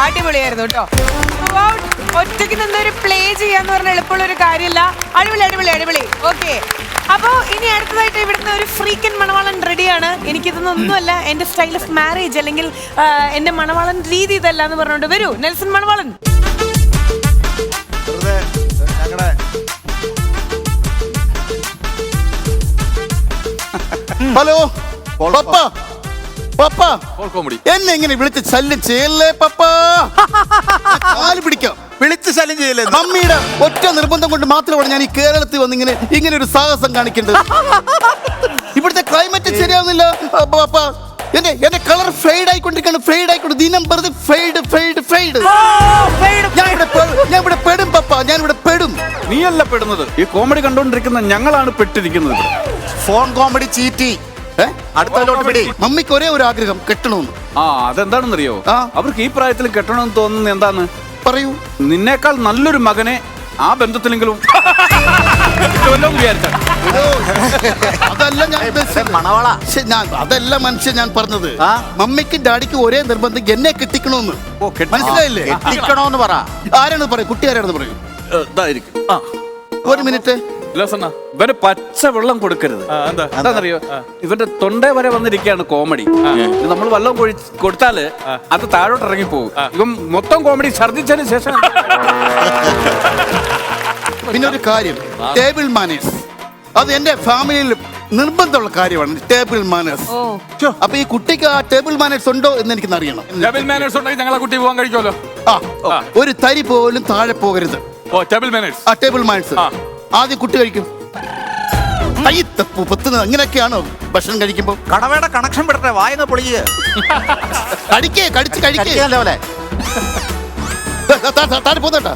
അടിപൊളിയായിരുന്നു കേട്ടോ. ഒറ്റയ്ക്ക് നിന്നൊരു പ്ലേ ചെയ്യാന്ന് പറഞ്ഞാൽ എളുപ്പമുള്ള ഒരു കാര്യമല്ല. അടിപൊളി അടിപൊളി അടിപൊളി. ഓക്കെ, അപ്പോ ഇനി അടുത്തതായിട്ട് ഇവിടുന്ന് ഒരു ഫ്രീക്കൻ മണവാളൻ റെഡിയാണ്. എനിക്കിതൊന്നൊന്നുമല്ല എന്റെ സ്റ്റൈൽ ഓഫ് മാരേജ് അല്ലെങ്കിൽ എന്റെ മണവാളൻ രീതി ഇതല്ല എന്ന് പറഞ്ഞോണ്ട് വരൂ നെൽസൺ മണവാളൻ. ഹലോ പപ്പ, പപ്പ എന്നെ ഇങ്ങനെ വിളിച്ച് ശല്യം ചെയ്യല്ലേ പപ്പ. കാല് പിടിക്കാം, വിളിച്ച് ശല്യം ചെയ്യല്ലേ. മമ്മിയുടെ ഒറ്റ നിർബന്ധം കൊണ്ട് മാത്രമാണ് ഞാൻ ഈ കേരളത്തിൽ വന്ന് ഇങ്ങനെ ഒരു സാഹസം കാണിക്കേണ്ടത്. ഇവിടുത്തെ ക്ലൈമറ്റ് ശരിയാവുന്നില്ല പപ്പ. എന്റെ കളർ ഫെയ്ഡ് ആയിക്കൊണ്ടിരിക്കുകയാണ്, ഫെയ്ഡ് ആയിക്കൊണ്ട് ദിനം വെറുതെ ഫെയ്ഡ് ഫെയ്ഡ് ഫെയ്ഡ്. ഞാൻ ഇവിടെ പെടും പപ്പ, ഞാൻ ഇവിടെ പെടും. നീയല്ല പെടുന്നത്, ഈ കോമഡി കണ്ടോണ്ടിരിക്കുന്ന ഞങ്ങളാണ് പെട്ടിരിക്കുന്നത്. ഫോൺ കോമഡി ചീറ്റി. അടുത്തോട്ട് പിടി. മമ്മിക്ക് ഒരേ ഒരു ആഗ്രഹം, കെട്ടണമെന്ന്. അതെന്താണെന്നറിയോ? അവർക്ക് ഈ പ്രായത്തിൽ കെട്ടണമെന്ന് തോന്നുന്നത് എന്താന്ന് പറയൂ. നിന്നേക്കാൾ നല്ലൊരു മകനെ ആ ബന്ധത്തിലെങ്കിലും അതല്ല അതല്ല മനുഷ്യൻ ഞാൻ പറഞ്ഞത്. മമ്മിക്കും ഡാഡിക്കും ഒരേ നിർബന്ധം, എന്നെ കെട്ടിക്കണോന്ന്. മനസ്സിലായില്ലേ? കെട്ടിക്കണോന്ന് പറ. ആരാണെന്ന് പറയും, കുട്ടി ആരാണെന്ന് പറയും. ഒരു മിനിറ്റ്. ഇവന് പച്ച വെള്ളം കൊടുക്കരുത്. എന്താണെന്നറിയോ? ഇവന്റെ തൊണ്ട വരെ വന്നിരിക്കുകയാണ് കോമഡി. നമ്മൾ വെള്ളം കൊടുത്താല് അത് താഴോട്ട് ഇറങ്ങി പോകും. ഇവൻ മൊത്തം കോമഡി ഛർദിച്ചതിന് ശേഷം. പിന്നെ ഒരു കാര്യം, ടേബിൾ മാനേഴ്സ്. അത് എന്റെ ഫാമിലിയിൽ നിർബന്ധമുള്ള കാര്യമാണ്, ടേബിൾ മാനേഴ്സ്. അപ്പൊ ഈ കുട്ടിക്ക് ആ ടേബിൾ മാനേഴ്സ് ഉണ്ടോ എന്ന് എനിക്ക് അറിയണം. ടേബിൾ മാനേഴ്സ് ഉണ്ടെങ്കിൽ ഞങ്ങളെ കുട്ടി പോകാൻ കഴിക്കുമല്ലോ. ഒരു തരി പോലും താഴെ പോകരുത്. Table manners. ആ ടേബിൾ മാനേഴ്സ്. ആദ്യം കുട്ടി കഴിക്കും. അങ്ങനെയൊക്കെയാണോ ഭക്ഷണം കഴിക്കുമ്പോ? കടവയുടെ കണക്ഷൻ പെടട്ടെ, വായന പൊളിക്കുക. താഴെ പോന്നേട്ടാ.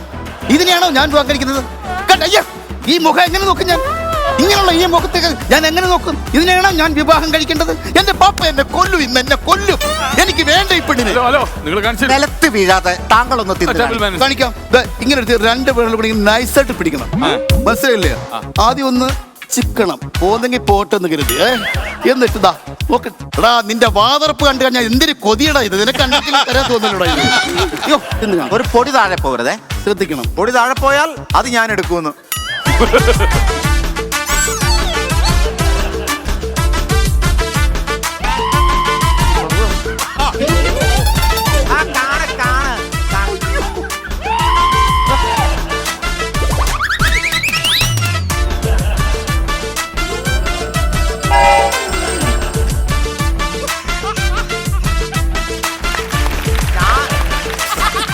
ഇതിനെയാണോ ഞാൻ വിവാഹം കഴിക്കുന്നത്? ഈ മുഖം എങ്ങനെ നോക്കും ഞാൻ? ഇങ്ങനെയുള്ള ഈ മുഖത്തേക്ക് ഞാൻ എങ്ങനെ നോക്കും? ഇതിനെയാണോ ഞാൻ വിവാഹം കഴിക്കേണ്ടത്? എന്റെ പാപ്പ എന്നെ കൊല്ലും, ഇന്ന് എന്നെ കൊല്ലും. എനിക്ക് വേണ്ട ഈ പെണ്ണിനെ. നിലത്ത് വീഴാതെ താങ്കളൊന്ന് കാണിക്കാം. ഇങ്ങനെ എടുത്ത് രണ്ട് പേരുടെ കൂടി നൈസായിട്ട് പിടിക്കണം. മനസ്സിലായില്ലേ? ആദ്യം ഒന്ന് ചിക്കണം, പോന്നെങ്കിൽ പോട്ടെന്ന് കരുതി. എന്നിട്ട് ദാ നോക്കടാ, നിന്റെ വാതറപ്പ് കണ്ടു കഴിഞ്ഞാൽ എന്തൊരു കൊതിയടാ ഇത്. നിനക്ക് തരാൻ തോന്നലടാ ഇത്. ഒരു പൊടി താഴെ പോകരുതേ, ശ്രദ്ധിക്കണം. പൊടി താഴെ പോയാൽ അത് ഞാൻ എടുക്കുമെന്ന്.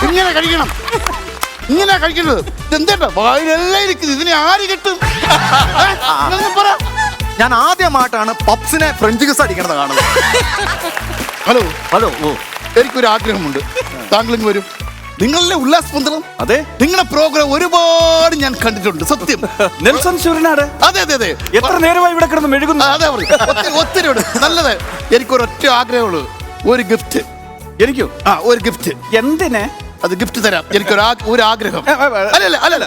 ഇങ്ങനെ കഴിക്കണം, ഇങ്ങനെ കഴിക്കുന്നത്. ഇതെന്താ വായിലെല്ലാം ഇരിക്കുന്നത്, ഇതിനെ ആര് കിട്ടും? പറ. ഞാൻ ആദ്യമായിട്ടാണ് പപ്സിനെ ഫ്രഞ്ച് കിസ് അടിക്കണത് കാണുന്നത്. ഹലോ ഹലോ, എനിക്കൊരു ആഗ്രഹമുണ്ട്. താങ്കളിങ് വരും. നിങ്ങളുടെ ഉല്ലാസപന്തളം, അതെ, നിങ്ങളുടെ പ്രോഗ്രാം ഒരുപാട് ഞാൻ കണ്ടിട്ടുണ്ട്. സത്യം. നെൽസൺ ശൂരനാട്. അതെ അതെ അതെ. എത്ര നേരമായി ഇവിടെ കിടന്ന് മെഴുകുന്നു. അതെ, ഒത്തിരി നല്ലത്. എനിക്കൊരൊറ്റ ആഗ്രഹമുള്ളൂ, ഒരു ഗിഫ്റ്റ്. എനിക്കോ? ഒരു ഗിഫ്റ്റ്. എന്തിനെ? അത് ഗിഫ്റ്റ് തരാം. എനിക്കൊരു ആഗ്രഹം. അല്ലല്ല അല്ലല്ല,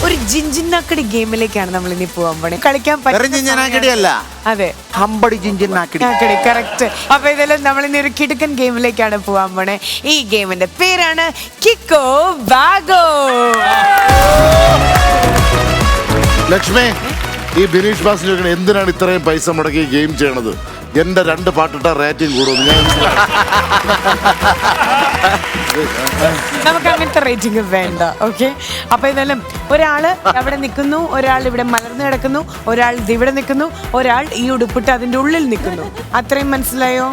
ഒരു ജിഞ്ചിനാക്കടി ഗെയിമിലേക്കാണ് നമ്മൾ ഇനി പോകാൻ പോണേ. കളിക്കാൻ പറ്റില്ല, അതെ, ഹമ്പടി ജിഞ്ചിനാക്കടി. കറക്റ്റ്. അപ്പൊ ഇതെല്ലാം നമ്മൾ ഇനി ഒരു കിടുക്കൻ ഗെയിമിലേക്കാണ് പോകാൻ പോണേ. ഈ ഗെയിമിന്റെ പേരാണ് കിക്കോ ബാഗോ. ലക്ഷ്മി, ഈ ബിനീഷ് ബാസിലൊക്കെ എന്തിനാണ് ഇത്രയും പൈസ മുടക്കി ഗെയിം ചെയ്യണത്? എന്റെ 2 പാട്ടിട്ട റേറ്റിംഗ് കൂടുന്നു. ഞാൻ നമുക്ക് അങ്ങനത്തെ റേറ്റിംഗ് വേണ്ട. ഓക്കെ, അപ്പൊ ഇതെല്ലാം ഒരാള് അവിടെ നിൽക്കുന്നു, ഒരാൾ ഇവിടെ മലർന്നു കിടക്കുന്നു, ഒരാൾ ഇവിടെ നിൽക്കുന്നു, ഒരാൾ ഈ ഉടുപ്പിട്ട് അതിന്റെ ഉള്ളിൽ നിൽക്കുന്നു. അത്രയും മനസ്സിലായോ?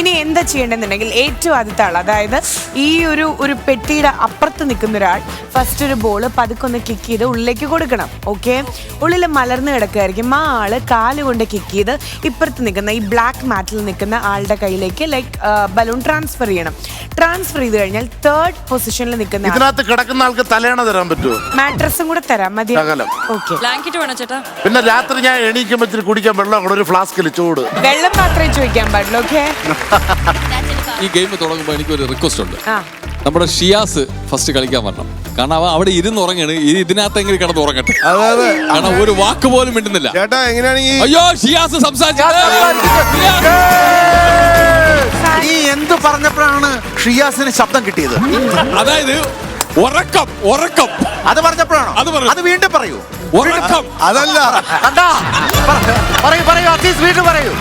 ഇനി എന്താ ചെയ്യേണ്ടതെന്നുണ്ടെങ്കിൽ ഏറ്റവും ആദ്യത്തെ ആൾ, അതായത് ഈ ഒരു പെട്ടിയുടെ അപ്പുറത്ത് നിൽക്കുന്ന ഒരാൾ ഫസ്റ്റ് ഒരു ബോള് പതുക്കൊന്ന് കിക്ക് ചെയ്ത് ഉള്ളിലേക്ക് കൊടുക്കണം. ഓക്കെ, ഉള്ളിൽ മലർന്നു കിടക്കുകയായിരിക്കും. ആ ആള് കാല് കൊണ്ട് കിക്ക് ചെയ്ത് ഇപ്പുറത്ത് നിൽക്കുന്ന ഈ ബ്ലാക്ക് മാറ്റിൽ നിൽക്കുന്ന ആളുടെ കയ്യിലേക്ക് ലൈക്ക് ബലൂൺ ട്രാൻസ്ഫർ ചെയ്യണം. ട്രാൻസ്ഫർ ചെയ്ത് കഴിഞ്ഞാൽ തേർഡ് പൊസിഷനിൽ നിൽക്കുന്ന ഇതിനകത്ത് കിടക്കുന്ന ആൾക്ക് തലേണ തരാൻ പറ്റുമോ? മാട്രസും കൂടെ തരാം, മതി. ഓക്കെ, ബ്ലാങ്കറ്റ് വേണോ ചേട്ടാ? പിന്നെ രാത്രി ഞാൻ എണീക്കുമ്പോ ഇച്ചിരി കുടിക്കാൻ വെള്ളം കൂടെ ഒരു ഫ്ലാസ്കിൽ ചൂട്. വെള്ളം മാത്രമേ ചോദിക്കാൻ പാടുള്ളൂ. ഓക്കെ, ഈ ഗെയിം തുടങ്ങുമ്പോൾ എനിക്കൊരു റിക്വസ്റ്റ് ഉണ്ട്. നമ്മുടെ ഷിയാസ് ഫസ്റ്റ് കളിക്കാൻ വരണം. കാരണം അവൻ അവിടെ ഇരുന്നുറങ്ങാണ്. ഇതിനകത്തെങ്കിലും കിടന്ന് ഉറങ്ങട്ടെ. കാരണം ഒരു വാക്ക് പോലും മിണ്ടുന്നില്ല. ചേട്ടാ എങ്ങനെയാണെങ്കിൽ അയ്യോ ഷിയാസ് സംസാരിച്ചത്. നീ എന്ത് പറഞ്ഞപ്പോഴാണ് ഷിയാസിന് ശബ്ദം കിട്ടിയത്? അതായത് ഉറക്കം ഉറക്കം അത് പറഞ്ഞപ്പോഴാണോ? അത് വീണ്ടും പറയൂ. ഉറക്കം അതല്ല പറയൂ അസീസ്, വീണ്ടും പറയൂ.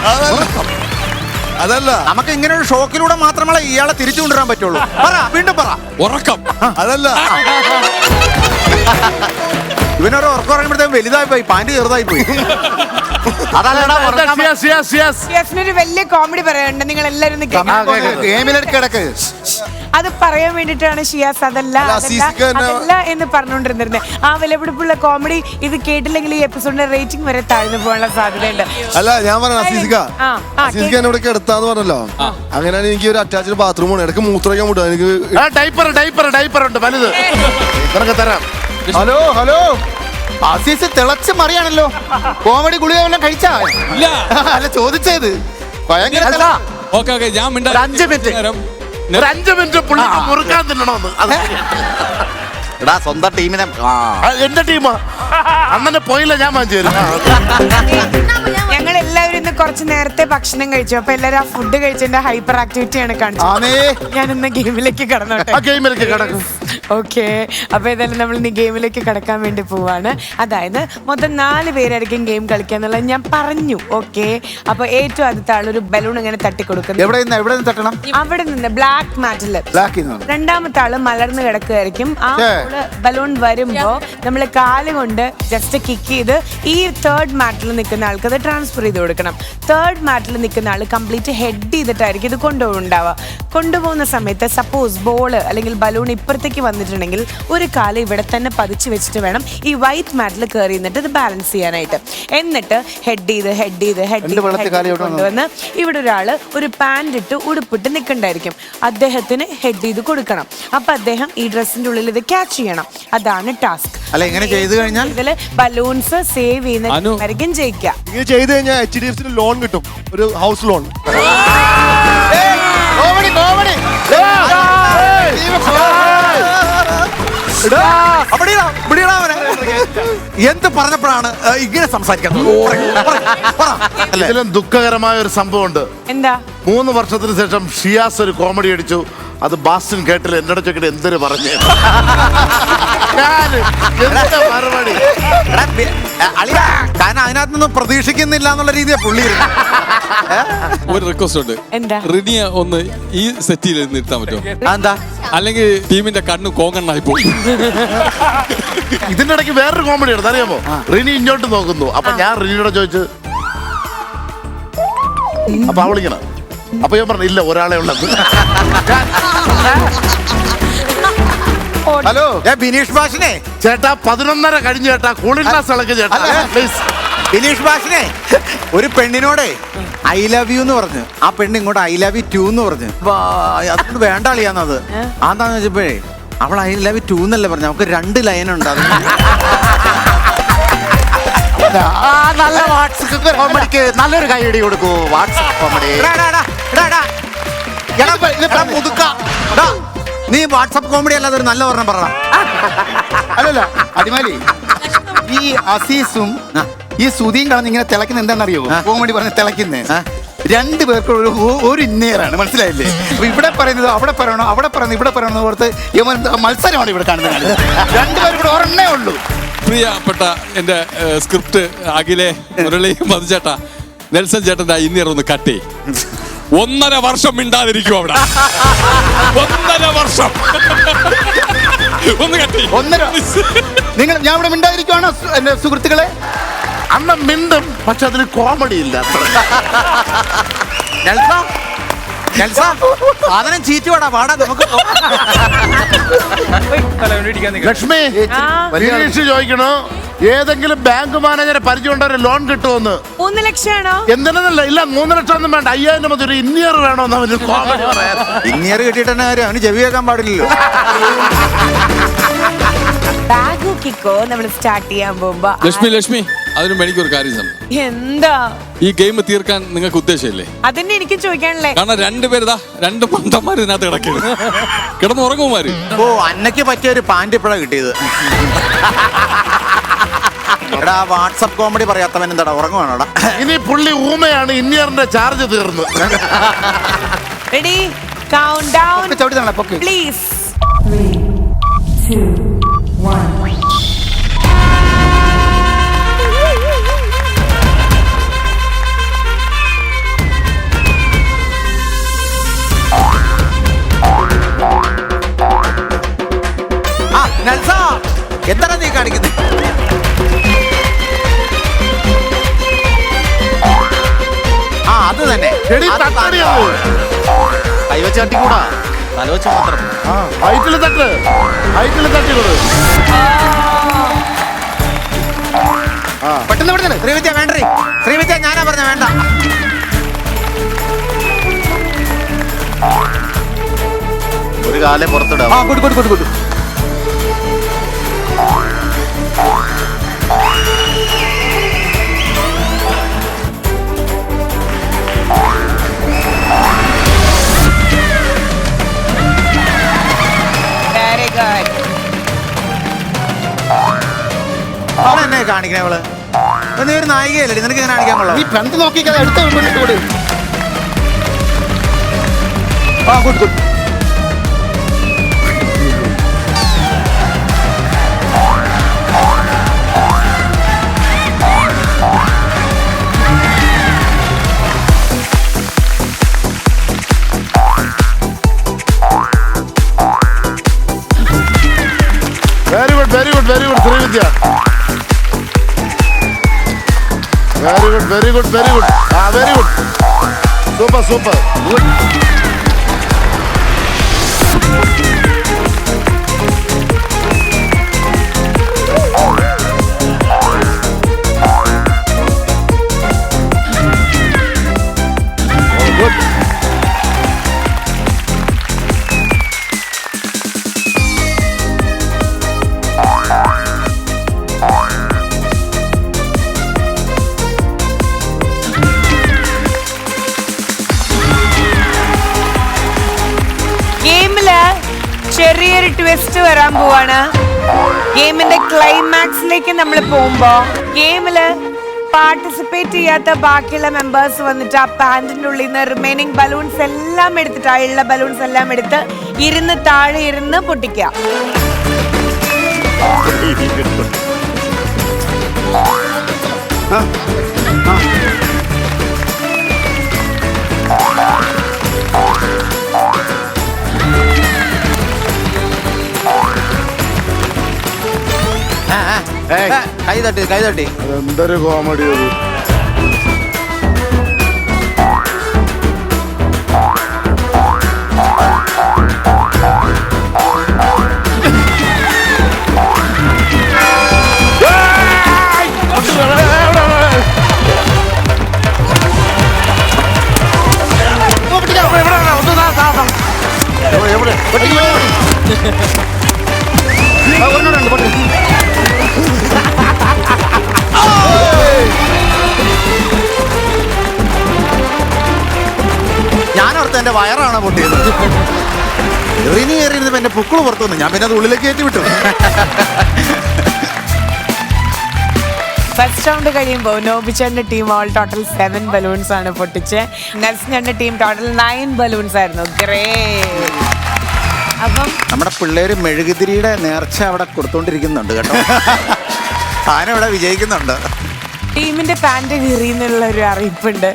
അതല്ല, നമുക്ക് ഇങ്ങനെ ഒരു ഷോക്കിലൂടെ മാത്രമേ ഇയാളെ തിരിച്ചു കൊണ്ടുവരാൻ പറ്റുള്ളൂ. പറ, വീണ്ടും പറ. ഉറക്കം അതല്ല. ഇവനൊരു ഉറക്കം പറയുമ്പോഴത്തേക്കും വലുതായി പോയി, പാന്റ് ചെറുതായി പോയി. യെസ്നൊരു വലിയ കോമഡി പറയാനുണ്ട്, നിങ്ങൾ എല്ലാവരും ഗെയിമിലേക്ക് കിടക്ക്. അത് പറയാൻ വേണ്ടിട്ടാണ് ഷിയാസ് അതല്ല എന്ന് പറഞ്ഞുകൊണ്ടിരുന്നിരുന്നത്. ആ വിലപിടിപ്പുള്ള കോമഡി ഇത് കേട്ടില്ലെങ്കിൽ ഈ എപ്പിസോഡിന്റെ റേറ്റിംഗ് വരെ താഴ്ന്നു പോകാനുള്ള സാധ്യതയുണ്ട്. അല്ല, ഞാൻ പറഞ്ഞ അസീസിക്ക ഇവിടെ കിടത്താന്ന് പറഞ്ഞല്ലോ. അങ്ങനെയാണെങ്കിൽ എനിക്ക് ഒരു അറ്റാച്ച്ഡ് ബാത്റൂം ആണ്. ഇടയ്ക്ക് മൂത്രയ്ക്കാൻ വിടുക. എനിക്ക് ഡൈപ്പർ ഉണ്ട് വലുത്, തരാം. ഹലോ അസീസ് തിളച്ച് മറിയാണല്ലോ. കോമഡി ഗുളിക വല്ലതും കഴിച്ചാ? അല്ല ചോദിച്ചത്. ഓക്കെ ഞാൻ 5 മിനിറ്റ് പുള്ളിക്ക് മുറുക്കാൻ തിന്നണോന്ന്. എടാ, സ്വന്തം ടീമിനെ എന്റെ ടീമാ അന്നെ പോയില്ല, ഞാൻ വാങ്ങിച്ചു തരും. ഞങ്ങൾ എല്ലാവരും ഇന്ന് കുറച്ച് നേരത്തെ ഭക്ഷണം കഴിച്ചു. അപ്പൊ എല്ലാവരും ആ ഫുഡ് കഴിച്ചതിന്റെ ഹൈപ്പർ ആക്ടിവിറ്റിയാണ് കാണിച്ചത്. ഞാൻ ഇന്ന് ഗെയിമിലേക്ക് കടന്നോട്ടെ. ഗെയിമിലേക്ക് കടക്കും. ഓക്കെ, അപ്പൊ ഏതായാലും നമ്മൾ ഇന്ന് ഗെയിമിലേക്ക് കടക്കാൻ വേണ്ടി പോവാണ്. അതായത് മൊത്തം 4 പേരായിരിക്കും ഗെയിം കളിക്കാന്നുള്ളത് ഞാൻ പറഞ്ഞു. ഓക്കെ, അപ്പൊ ഏറ്റവും ആദ്യത്തെ ആൾ ഒരു ബലൂൺ ഇങ്ങനെ തട്ടിക്കൊടുക്കുന്നു. എവിടെ നിന്ന് തട്ടണം? അവിടെ നിന്ന് ബ്ലാക്ക് മാറ്റില്. രണ്ടാമത്തെ ആള് മലർന്നു കിടക്കുമായിരിക്കും. ആ ബലൂൺ വരുമ്പോ നമ്മൾ കാല് കൊണ്ട് ജസ്റ്റ് കിക്ക് ചെയ്ത് ഈ തേർഡ് മാറ്റിൽ നിൽക്കുന്ന ആൾക്ക് അത് ട്രാൻസ്ഫർ ചെയ്ത് കൊടുക്കണം. തേർഡ് മാറ്റിൽ നിൽക്കുന്ന ആൾ കംപ്ലീറ്റ് ഹെഡ് ചെയ്തിട്ടായിരിക്കും ഇത് കൊണ്ടുപോകുന്നുണ്ടാവുക. കൊണ്ടുപോകുന്ന സമയത്ത് സപ്പോസ് ബോള് അല്ലെങ്കിൽ ബലൂൺ ഇപ്പുറത്തേക്ക് വന്നിട്ടുണ്ടെങ്കിൽ ഒരു കാല് ഇവിടെ തന്നെ പതിച്ച് വെച്ചിട്ട് വേണം ഈ വൈറ്റ് മാറ്റിൽ കയറി നിന്നിട്ട് ഇത് ബാലൻസ് ചെയ്യാനായിട്ട്. എന്നിട്ട് ഹെഡ് ചെയ്ത് കൊണ്ടുവന്ന് ഇവിടെ ഒരാള് ഒരു പാൻറ് ഇട്ട് ഉടുപ്പിട്ട് നിൽക്കണ്ടായിരിക്കും. അദ്ദേഹത്തിന് ഹെഡ് ചെയ്ത് കൊടുക്കണം. അപ്പൊ അദ്ദേഹം ഈ ഡ്രസ്സിന്റെ ഉള്ളിൽ ഇത് ക്യാച്ച് ചെയ്യണം. അതാണ് ടാസ്ക്. അല്ല, ഇങ്ങനെ ചെയ്ത് കഴിഞ്ഞാൽ ഇതില് ബലൂൺസ് സേവ് ചെയ്യുന്നതായിരിക്കും ജയിക്കുക. ഇങ്ങനെ ചെയ്ത് കഴിഞ്ഞാൽ HDFC ലോൺ കിട്ടും, ഒരു ഹൗസ് ലോൺ. എന്ത് പറഞ്ഞപ്പോഴാണ് ഇങ്ങനെ സംസാരിക്കുന്നത്? ഇതിലും ദുഃഖകരമായ ഒരു സംഭവം ഉണ്ട്. എന്താ? 3 വർഷത്തിന് ശേഷം ഷിയാസ് ഒരു കോമഡി അടിച്ചു. അത് ബാസ്റ്റിൻ കേട്ടില്ല. എന്നോട് ചോദിക്കട്ടെ എന്തൊരു പറഞ്ഞു മറുപടി. കാരണം അതിനകത്തൊന്നും പ്രതീക്ഷിക്കുന്നില്ല എന്നുള്ള രീതിയാണ് പുള്ളി. ഒരു റിക്വസ്റ്റ് ഉണ്ട്. റിനിയെ ഒന്ന് ഈ സെറ്റിൽ നിർത്താൻ പറ്റുമോ? എന്താ? അല്ലെങ്കിൽ ടീമിന്റെ കണ്ണ് കോങ്ങണ്ണായി പോകും. ഇതിന്റെ ഇടയ്ക്ക് വേറൊരു കോമഡി ഉണ്ട്, അറിയാമോ? റിനി ഇങ്ങോട്ട് നോക്കുന്നു. അപ്പൊ ഞാൻ റിനിയോട് ചോദിച്ചു, അപ്പൊ അവളിങ്ങനെ. അപ്പൊ ഞാൻ പറഞ്ഞു ഇല്ല, ഒരാളെ ഉള്ളത്. ഹലോ, ബിനീഷ് ബാഷിനെ ചേട്ടാ 11:30 കഴിഞ്ഞു ചേട്ടാ. കൂളിംഗ് ഗ്ലാസ് ഇളക്കി ചേട്ടാ പ്ലീസ്. ബിനീഷ് ബാഷിനെ ഒരു പെണ്ണിനോടെ ഐ ലവ് യു എന്ന് പറഞ്ഞു. ആ പെണ്ണ് ഇങ്ങോട്ട് ഐ ലവ് യു 2 എന്ന് പറഞ്ഞു. അതുകൊണ്ട് വേണ്ട കളിയാന്നത്. അതാന്ന് വെച്ചപ്പോഴേ അവൾ ഐ ലവ് യു 2 എന്നല്ലേ പറഞ്ഞു. നമുക്ക് 2 ലൈനുണ്ട്. നല്ല വാട്സ്ആപ്പ് കോമഡിക്ക് നല്ലൊരു കൈയടി കൊടുക്കൂ. വാട്സ്ആപ്പ് കോമഡി നീ വാട്സ്ആപ്പ് കോമഡി അല്ലാതെ ഒരു നല്ല ഒരെണ്ണം പറയണം. അല്ലല്ല അടിമാലി, ഈ അസീസും ഈ സുധിയും കളഞ്ഞ് ഇങ്ങനെ തിളക്കുന്ന എന്താണെന്നറിയോ? കോമഡി പറഞ്ഞ് തിളക്കുന്നേ 2 പേർക്ക് ഒരു ഇന്നേറാണ്, മനസ്സിലായില്ലേ? അപ്പൊ ഇവിടെ പറയുന്നത് അവിടെ പറയണോ, അവിടെ പറയുന്നത് ഇവിടെ പറയണോ ഓർത്ത് മത്സരമാണ് ഇവിടെ കാണുന്നത്. 2 പേരും ഇവിടെ ഒരെണ്ണേ ഉള്ളൂ. പ്രിയപ്പെട്ട എന്റെ സ്ക്രിപ്റ്റ് അഖിലെ, മുരളി, മധുചേട്ടാ, നെൽസൺ ചേട്ടൻ്റെ ഇന്നീർ ഒന്ന് കട്ട് ചെയ്യും. 1.5 വർഷം മിണ്ടാതിരിക്കും അവിടെ. 1.5 വർഷം. ഒന്ന് കട്ടി. നിങ്ങൾ ഞാൻ ഇവിടെ മിണ്ടാതിരിക്കുവാണോ എന്റെ സുഹൃത്തുക്കളെ? അണ്ണ മിണ്ടും, പക്ഷെ അതിന് കോമഡി ഇല്ല. സാധനം ചീറ്റുവാടാ, പാടാ നമുക്ക്. ലക്ഷ്മി, വിനീഷ് ചോദിക്കണോ ഏതെങ്കിലും ബാങ്ക് മാനേജറെ പരിചയമുണ്ടോ ലോൺ കിട്ടുമെന്ന്? 3 ലക്ഷമാണോ? എന്തിനല്ല, ഇല്ല 3 ലക്ഷം ഒന്നും വേണ്ട, 5000 മതി. ഒരു ഇന്നിയർ വേണോന്ന് അവന് കോമഡി പറയാൻ. ഇന്നിയർ കിട്ടിയിട്ട് തന്നെ കാര്യം, അവന് ചെവി കേൾക്കാൻ പാടില്ലല്ലോ. ബാഗോ കിക്കോ നമ്മൾ സ്റ്റാർട്ട് ചെയ്യാൻ പോകുമ്പോ ലക്ഷ്മി അതിനും എനിക്കൊരു കാര്യം. എന്താ ഈ ഗെയിം തീർക്കാൻ നിങ്ങൾക്ക് ഉദ്ദേശമില്ലേ? അതന്നെ എനിക്ക് ചോദിക്കാനല്ലേ. കാരണം 2 പേര് 2 പന്തന്മാര് ഇതിനകത്ത് കിടക്കുന്നു, കിടന്നുറങ്ങുമാര്. ഓ, അന്നയ്ക്ക് പറ്റിയ ഒരു പാൻറ് ഇപ്പഴാ കിട്ടിയത്. എടാ, വാട്സപ്പ് കോമഡി പറയാത്തവൻ എന്താടാ ഉറങ്ങുവാണോടാ? ഇനി പുള്ളി ഊമയാണ്, ഇന്നിയറിന്റെ ചാർജ് തീർന്നു. Ready, count down please. 3, 2, 1. എന്താണ് നീ കാണിക്കുന്നത്? ആ, അത് തന്നെ. കൈവച്ച് തട്ടിക്കൂടാ, തലവച്ച് മാത്രം. ഹൈറ്റിൽ തട്ട്, ഹൈറ്റിൽ തട്ടിക്കൂട്. പെട്ടെന്ന് പെട്ടെന്ന്. ശ്രീവിദ്യ വേണ്ടേ? ശ്രീവിദ്യ ഞാനാ പറഞ്ഞ വേണ്ട. ഒരു കാലം പുറത്തിടാം. ആ, കൊടു കൊടു കൊടു കൊടു. അവളെന്നെ കാണിക്കണേ? അവള് നീ ഒരു നായികയല്ലേ, നിനക്ക് ഇങ്ങനെ കാണിക്കാൻ കൊള്ളാം. നീ പന്ത് നോക്കിക്കാതെ അടുത്ത കൊണ്ടിട്ട്. ആ, കൊടു കൊടു. Very good, very good, very good Sreevidya. Very good, very good, very good. ആ, very good, super super. Good. ചെറിയൊരു ട്വിസ്റ്റ് വരാൻ പോവാണ്. ഗെയിമിന്റെ ക്ലൈമാക്സിലേക്ക് നമ്മൾ പോകുമ്പോ ഗെയിമില് പാർട്ടിസിപ്പേറ്റ് ചെയ്യാത്ത ബാക്കിയുള്ള മെമ്പേഴ്സ് വന്നിട്ട് ആ പാന്റിന്റെ ഉള്ളിൽ നിന്ന് റിമൈനിങ് ബലൂൺസ് എല്ലാം എടുത്തിട്ട്, ഉള്ള ബലൂൺസ് എല്ലാം എടുത്ത് ഇരുന്ന് താഴെ ഇരുന്ന് പൊട്ടിക്കുക. കൈ തട്ടി, കൈ തട്ടി. എന്തൊരു കോമഡി അത്. ഞാനോർത്ത് എന്റെ വയറാണ് പൊട്ടിയത്. എറിഞ്ഞു കയറിയിരുന്നപ്പോ എന്റെ പൊക്കിള് പുറത്തു വന്നു. ഞാൻ പിന്നെ അത് ഉള്ളിലേക്ക് കയറ്റി വിട്ടു. ഫസ്റ്റ് റൗണ്ട് കഴിയുമ്പോൾ നോബിച്ചന്റെ ടീം ഓൾ ടോട്ടൽ 7 ബലൂൺസ് ആണ് പൊട്ടിച്ച്. നെൽസന്റെ ടീം ടോട്ടൽ 9 ബലൂൺസ് ആയിരുന്നു. അപ്പം നമ്മുടെ പിള്ളേര് മെഴുകുതിരിയുടെ നേർച്ച അവിടെ കൊടുത്തോണ്ടിരിക്കുന്നുണ്ട് കേട്ടോ. സാധനം ഇവിടെ വിജയിക്കുന്നുണ്ട്. ടീമിന്റെ പാന്റ് കീറിയെന്നുള്ള ഒരു അറിയിപ്പുണ്ട്.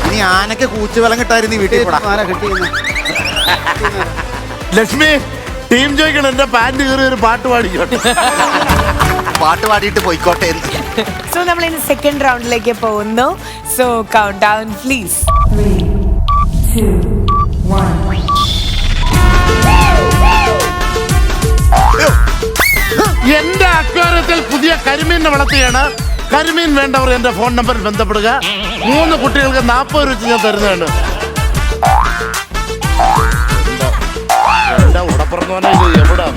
ഇനി ആനക്ക് കൂച്ചുവലം കിട്ടായിരുന്നു വീട്ടിൽ കൂടാ. ലക്ഷ്മി ടീം ചോദിക്കണം എന്റെ പാന്റ് കയറി ഒരു പാട്ട് പാടിക്കോട്ടെ. പാട്ട് പാടിയിട്ട് പോയിക്കോട്ടെ എന്ന്. സോ നമ്മൾ ഇനി സെക്കൻഡ് റൗണ്ടിലേക്ക് പോകുന്നു. So count down please. 3, 2, 1. എന്റെ അക്വാറിയത്തിൽ പുതിയ കരിമീനെ വളർത്തുകയാണ്. കരിമീൻ വേണ്ടവർ എന്റെ ഫോൺ നമ്പറിൽ ബന്ധപ്പെടുക. 3 കുട്ടികൾക്ക് 40 രൂപ ഞാൻ തരുന്നതാണ്. എന്റെ ഉടപ്പുറന്നോനെ ഇത് എവിടെ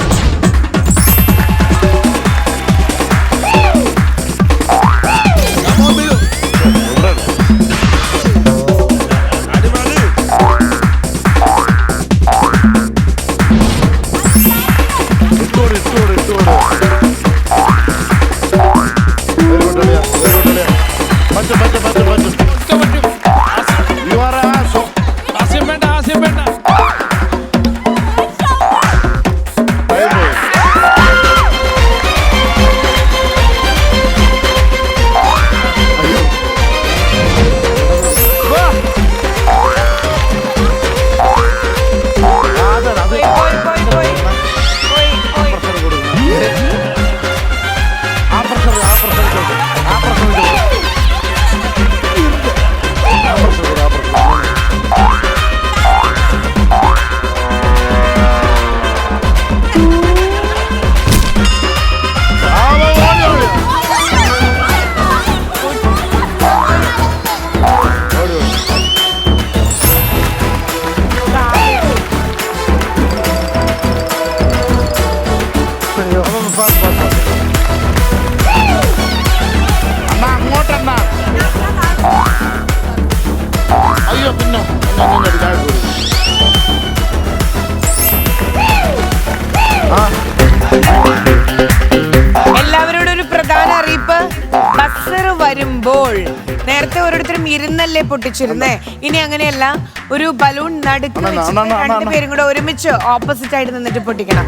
എല്ലാവരോടും ഒരു പ്രധാന അറിയിപ്പ്. ബസ്സർ വരുമ്പോൾ നേരത്തെ ഓരോരുത്തരും ഇരുന്നല്ലേ പൊട്ടിച്ചിരുന്നേ. ഇനി അങ്ങനെയല്ല, ഒരു ബലൂൺ നടുക്ക് രണ്ടുപേരും കൂടെ ഒരുമിച്ച് ഓപ്പോസിറ്റ് ആയിട്ട് നിന്നിട്ട് പൊട്ടിക്കണം.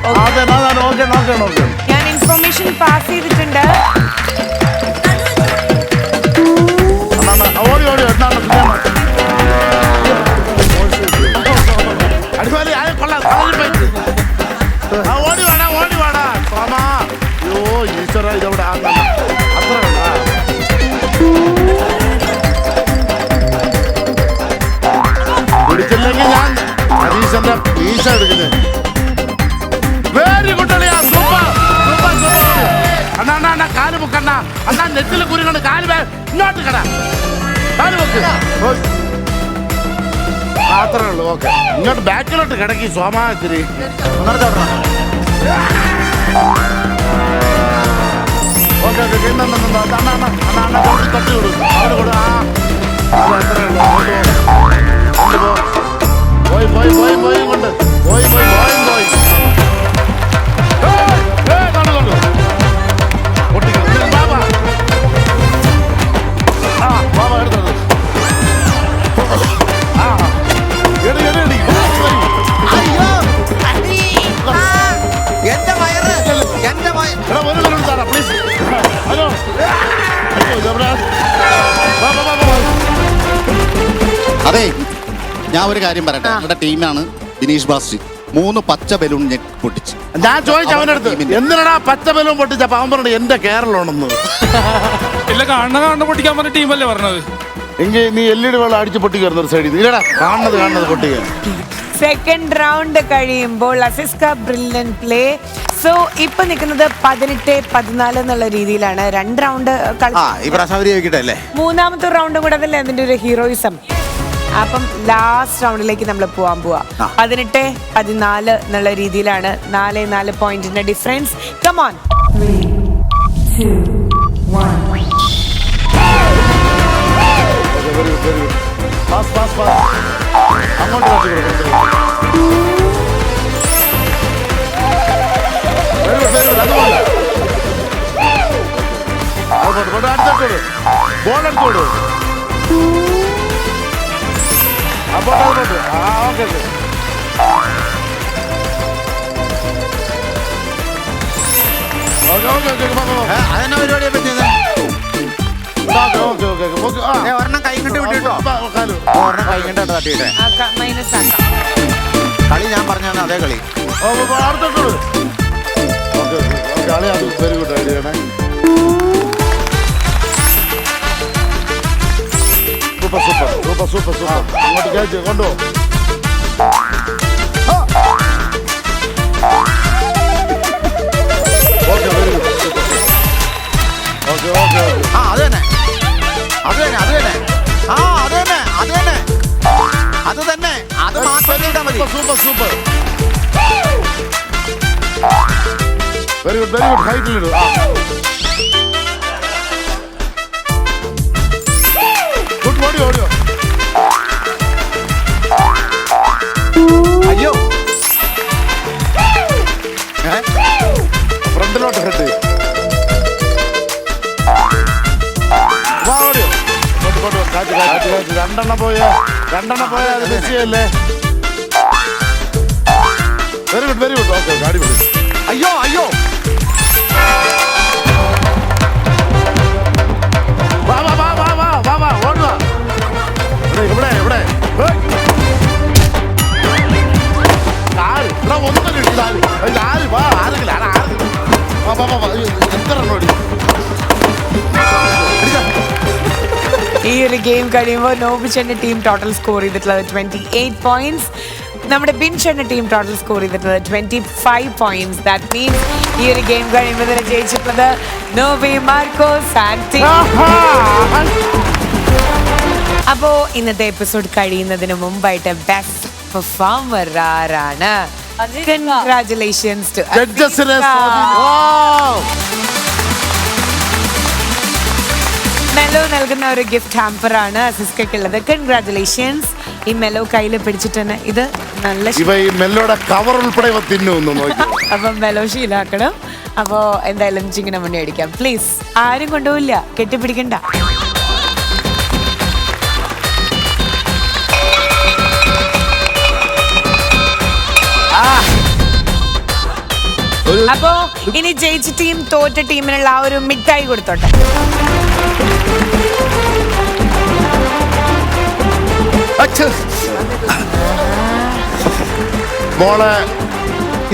ഞാൻ ഇൻഫർമേഷൻ പാസ് ചെയ്തിട്ടുണ്ട്. പിടിച്ചില്ലെങ്കിൽ ഞാൻ ഹരീശന്റെ പീസ എടുക്കുന്നത്. വെരി ഗുഡ് അളിയാ, സൂപ്പർ സൂപ്പർ സൂപ്പർ. അണ്ണാ അണ്ണാ അണ്ണാ കാല് മുക്കണ്ണ. അണ്ണാ നെറ്റിൽ കുരുങ്ങണ്ട്. കാല് ഇങ്ങോട്ട് കട. കാല് മുക്ക്. അത്രേ ഉള്ളൂ. ഓക്കെ, ഇങ്ങോട്ട് ബാക്കിലോട്ട് കിടക്കി സോമാതിരി. ഓക്കെ ഓക്കെ, അണ്ണാ അണ്ണാ അണ്ണാ അണ്ണാ തട്ടി കൊടുക്കും. അവിടെ കൊടു. ആ അത്രേ ഉള്ളൂ. പോയി പോയി പോയി പോയി കൊണ്ട് പോയി പോയി പോയി പോയി ബാബാ. ആ ബാബാ എടുത്തത്. ആ എടി എടി എടി. എന്റെ വയറ് എന്റെ എടാ ഒരു മിനിറ്റ് സാറാ പ്ലീസ്. ഹലോ അതെ, ഞാൻ ഒരു കാര്യം പറയട്ടെ. നമ്മുടെ ടീമാണ് ബിനീഷ് ബാസ്റ്റി 3 പച്ച ബലൂൺ പൊട്ടിച്ച്. ഞാൻ ചോദിച്ചു അവൻ്റെ അടുത്ത്, എന്തിനാ പച്ച ബലൂൺ പൊട്ടിച്ചപ്പോ അവൻ പറഞ്ഞു എന്റെ കേരളമാണെന്ന്. ഇല്ല, കാണുന്ന പൊട്ടിക്കാൻ പറഞ്ഞ ടീമല്ലേ പറഞ്ഞത്. എങ്കിൽ നീ LED വെള്ളം അടിച്ച് പൊട്ടിക്കരുന്ന ഒരു സൈഡിൽ. ഇല്ലടാ, കാണുന്നത് പൊട്ടിക്കാൻ. സെക്കൻഡ് റൗണ്ട് കഴിയുമ്പോൾ അസിസ്ക ബ്രില്യന്റ് പ്ലേ. സോ ഇപ്പൊ നിൽക്കുന്നത് 18-14 എന്നുള്ള രീതിയിലാണ്. 2 റൗണ്ട് കളിക്കിട്ടല്ലേ. മൂന്നാമത്തെ റൗണ്ടും കൂടെ അതല്ലേ അതിന്റെ ഒരു ഹീറോയിസം. അപ്പം ലാസ്റ്റ് റൗണ്ടിലേക്ക് നമ്മൾ പോവാ. 18-14 എന്നുള്ള രീതിയിലാണ്. 4 പോയിന്റിന്റെ ഡിഫറൻസ്. കമോൺ. 3, 2, 1. അങ്ങോട്ട് ബോൾ എടുത്തോളൂ. അതെന്നാ പരിപാടിയെ പറ്റിയത്? ഒരെണ്ണം ഒരെണ്ണം കഴിഞ്ഞിട്ട് തട്ടിയിട്ടെ. മൈനസ് ആക്കാം. കളി ഞാൻ പറഞ്ഞാണ് അതേ കളി. വെരി ഗുഡ് ഐഡിയ ആണ്. Super super super super super. അങ്ങോട്ട് കഴിച്ചു കൊണ്ടോ. Okay very good. Okay okay okay. ആ അത് തന്നെ അത് തന്നെ അത് തന്നെ. ആ അത് തന്നെ അത് തന്നെ അത് തന്നെ. അത് മാത്രം ചെയ്താൽ മതി. Super super. Very good very good. ഹൈറ്റിലിടും. ഗുഡ് ഓടിയോ ഓടിയോ. അയ്യോ ഫ്രണ്ടിലോട്ട് ഹെഡ്. വാ ഓടിയോ. കൊണ്ടു കാറ്റ് കാറ്റ് കാറ്റ്. രണ്ടെണ്ണം പോയാ അത് മെസ്സിയല്ലേ. Very good very good. Okay ഗാഡി വിടും. അയ്യോ അയ്യോ. വാ വാ വാ വാ വാ വാ വാ ഓടുക. ഇവിടെ ഇവിടെ ഒന്നും കിട്ടില്ല. ആര് വാ ആരെങ്കിലും വാ വാ വാ. എത്ര ഓടി. ഈ ഒരു ഗെയിം കഴിയുമ്പോൾ നോബിച്ചന്റെ ടീം ടോട്ടൽ സ്കോർ ചെയ്തിട്ടുള്ളത് 28 പോയിന്റ്സ്. നമ്മുടെ ബിൻഷന്റെ ടീം ടോട്ടൽ സ്കോർ ചെയ്തിട്ടുള്ളത് 25 പോയിന്റ്സ്. ദാറ്റ് മീൻസ് ഈ ഒരു ഗെയിം കഴിയുമ്പോൾ തന്നെ ജയിച്ചിട്ടുള്ളത് നോബി, മാർക്കോസ് ആൻഡ് ടീം. അപ്പോ ഇന്നത്തെ എപ്പിസോഡ് കഴിയുന്നതിന് മുമ്പായിട്ട് ബെസ്റ്റ് പെർഫോമർ ആരാണ്? കൺഗ്രാറ്റുലേഷൻസ് ടു മെലോ നൽകുന്ന ഒരു ഗിഫ്റ്റ് ഹാമ്പർ ആണ് അസിസ്കയ്ക്കുള്ളത്. കൺഗ്രാറ്റുലേഷൻസ്. ഈ മെലോ കയ്യിൽ പിടിച്ചിട്ട് തന്നെ ഇത് നല്ല മെല്ലോടെ കവർ ഉൾപ്പെടെ തിന്നു. അപ്പം മെലോ ശീലാക്കണം. അപ്പോ എന്തായാലും ചിങ്ങന മുന്നേ അടിക്കാം പ്ലീസ്. ആരും കൊണ്ടുപോയില്ല, കെട്ടിപ്പിടിക്കണ്ട. അപ്പോ ഇനി ജയിച്ച ടീം തോറ്റ ടീമിനുള്ള ആ ഒരു മിഠായി കൊടുത്തോട്ടെ. മോളെ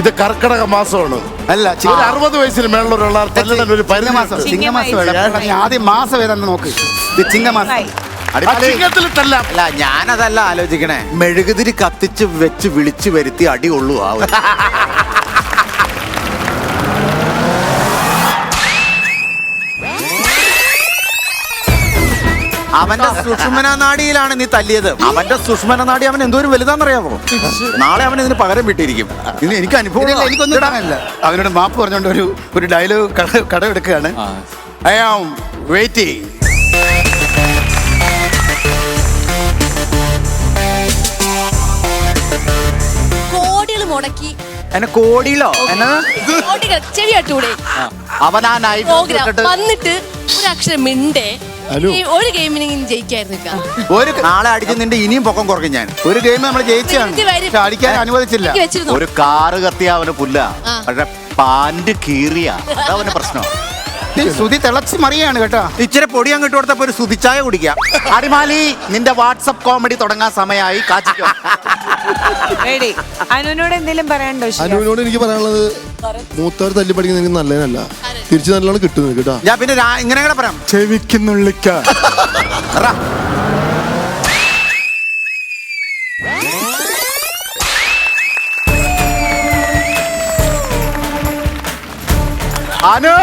ഇത് കർക്കിടക മാസമാണ്. അല്ല 60 വയസ്സിന് മേളുള്ള ഒരു ചിങ്ങമാസം. ആദ്യം മാസം ഏതാണെന്ന് നോക്ക്. ഇത് ചിങ്ങമാസം. ചിങ്ങത്തിലിട്ടല്ല. അല്ല ഞാനതല്ല ആലോചിക്കണേ. മെഴുകുതിരി കത്തിച്ച് വെച്ച് വിളിച്ചു വരുത്തി അടി കൊള്ളു. ആ അവന്റെ സുഷുമന നാടിയിലാണ് നീ തല്ലിയത്. അവന്റെ സുഷുമന നാടി അവൻ എന്തോരം വലുതാന്നറിയാമോ? നാളെ അവൻ ഇതിന് പകരം വിട്ടിരിക്കും. ഇത് എനിക്ക് അനുഭവം. എനിക്കൊന്നും ഇടാനല്ല. അവനോട് മാപ്പ് പറഞ്ഞുകൊണ്ട് ഒരു ഡയലോഗ് കടമെടുക്കുകയാണ്. I am waiting. കോടികൾ മുടക്കി എന്നെ കോടിയിലോ എന്നാ ചെവിയാട്ടൂടെ അവനാ വന്നിട്ട് ഒരു അക്ഷരം മിണ്ടേ ഒരു ഗെയിമിനെങ്കിലും ജയിക്കായിരുന്നില്ല. ഒരു നാളെ അടിച്ച് നിന്റെ ഇനിയും പൊക്കം കുറയ്ക്കും ഞാൻ. ഒരു ഗെയിം നമ്മൾ ജയിച്ചാണ്, അടിക്കാൻ അനുവദിച്ചില്ല. ഒരു കാറ് കത്തിയ അവന് പുല്ല, പക്ഷെ പാന്റ് കീറിയ അവന് പ്രശ്നം. സുധി തിളച്ച് മറിയാണ് കേട്ടോ. ഇച്ചിരി പൊടി അങ്ങോട്ട് കൊടുത്തപ്പോ ഒരു സുധിച്ചായ കുടിക്കാം. അടിമാലി നിന്റെ വാട്സപ്പ് കോമഡി തുടങ്ങാൻ സമയമായി. അനുവിനോട് എന്തെങ്കിലും പറയാനുണ്ടോ? അനുവിനോട് എനിക്ക് പറയാനുള്ളത്, മൂത്തവർ തല്ലി പഠിക്കുന്നത് എനിക്ക് നല്ലതല്ല, തിരിച്ചു നല്ലോണം കിട്ടുന്നത് കേട്ടോ. ഞാൻ പിന്നെ ഇങ്ങനെ പറയാം, ചെവിക്കുന്നുള്ളിക്ക. അനു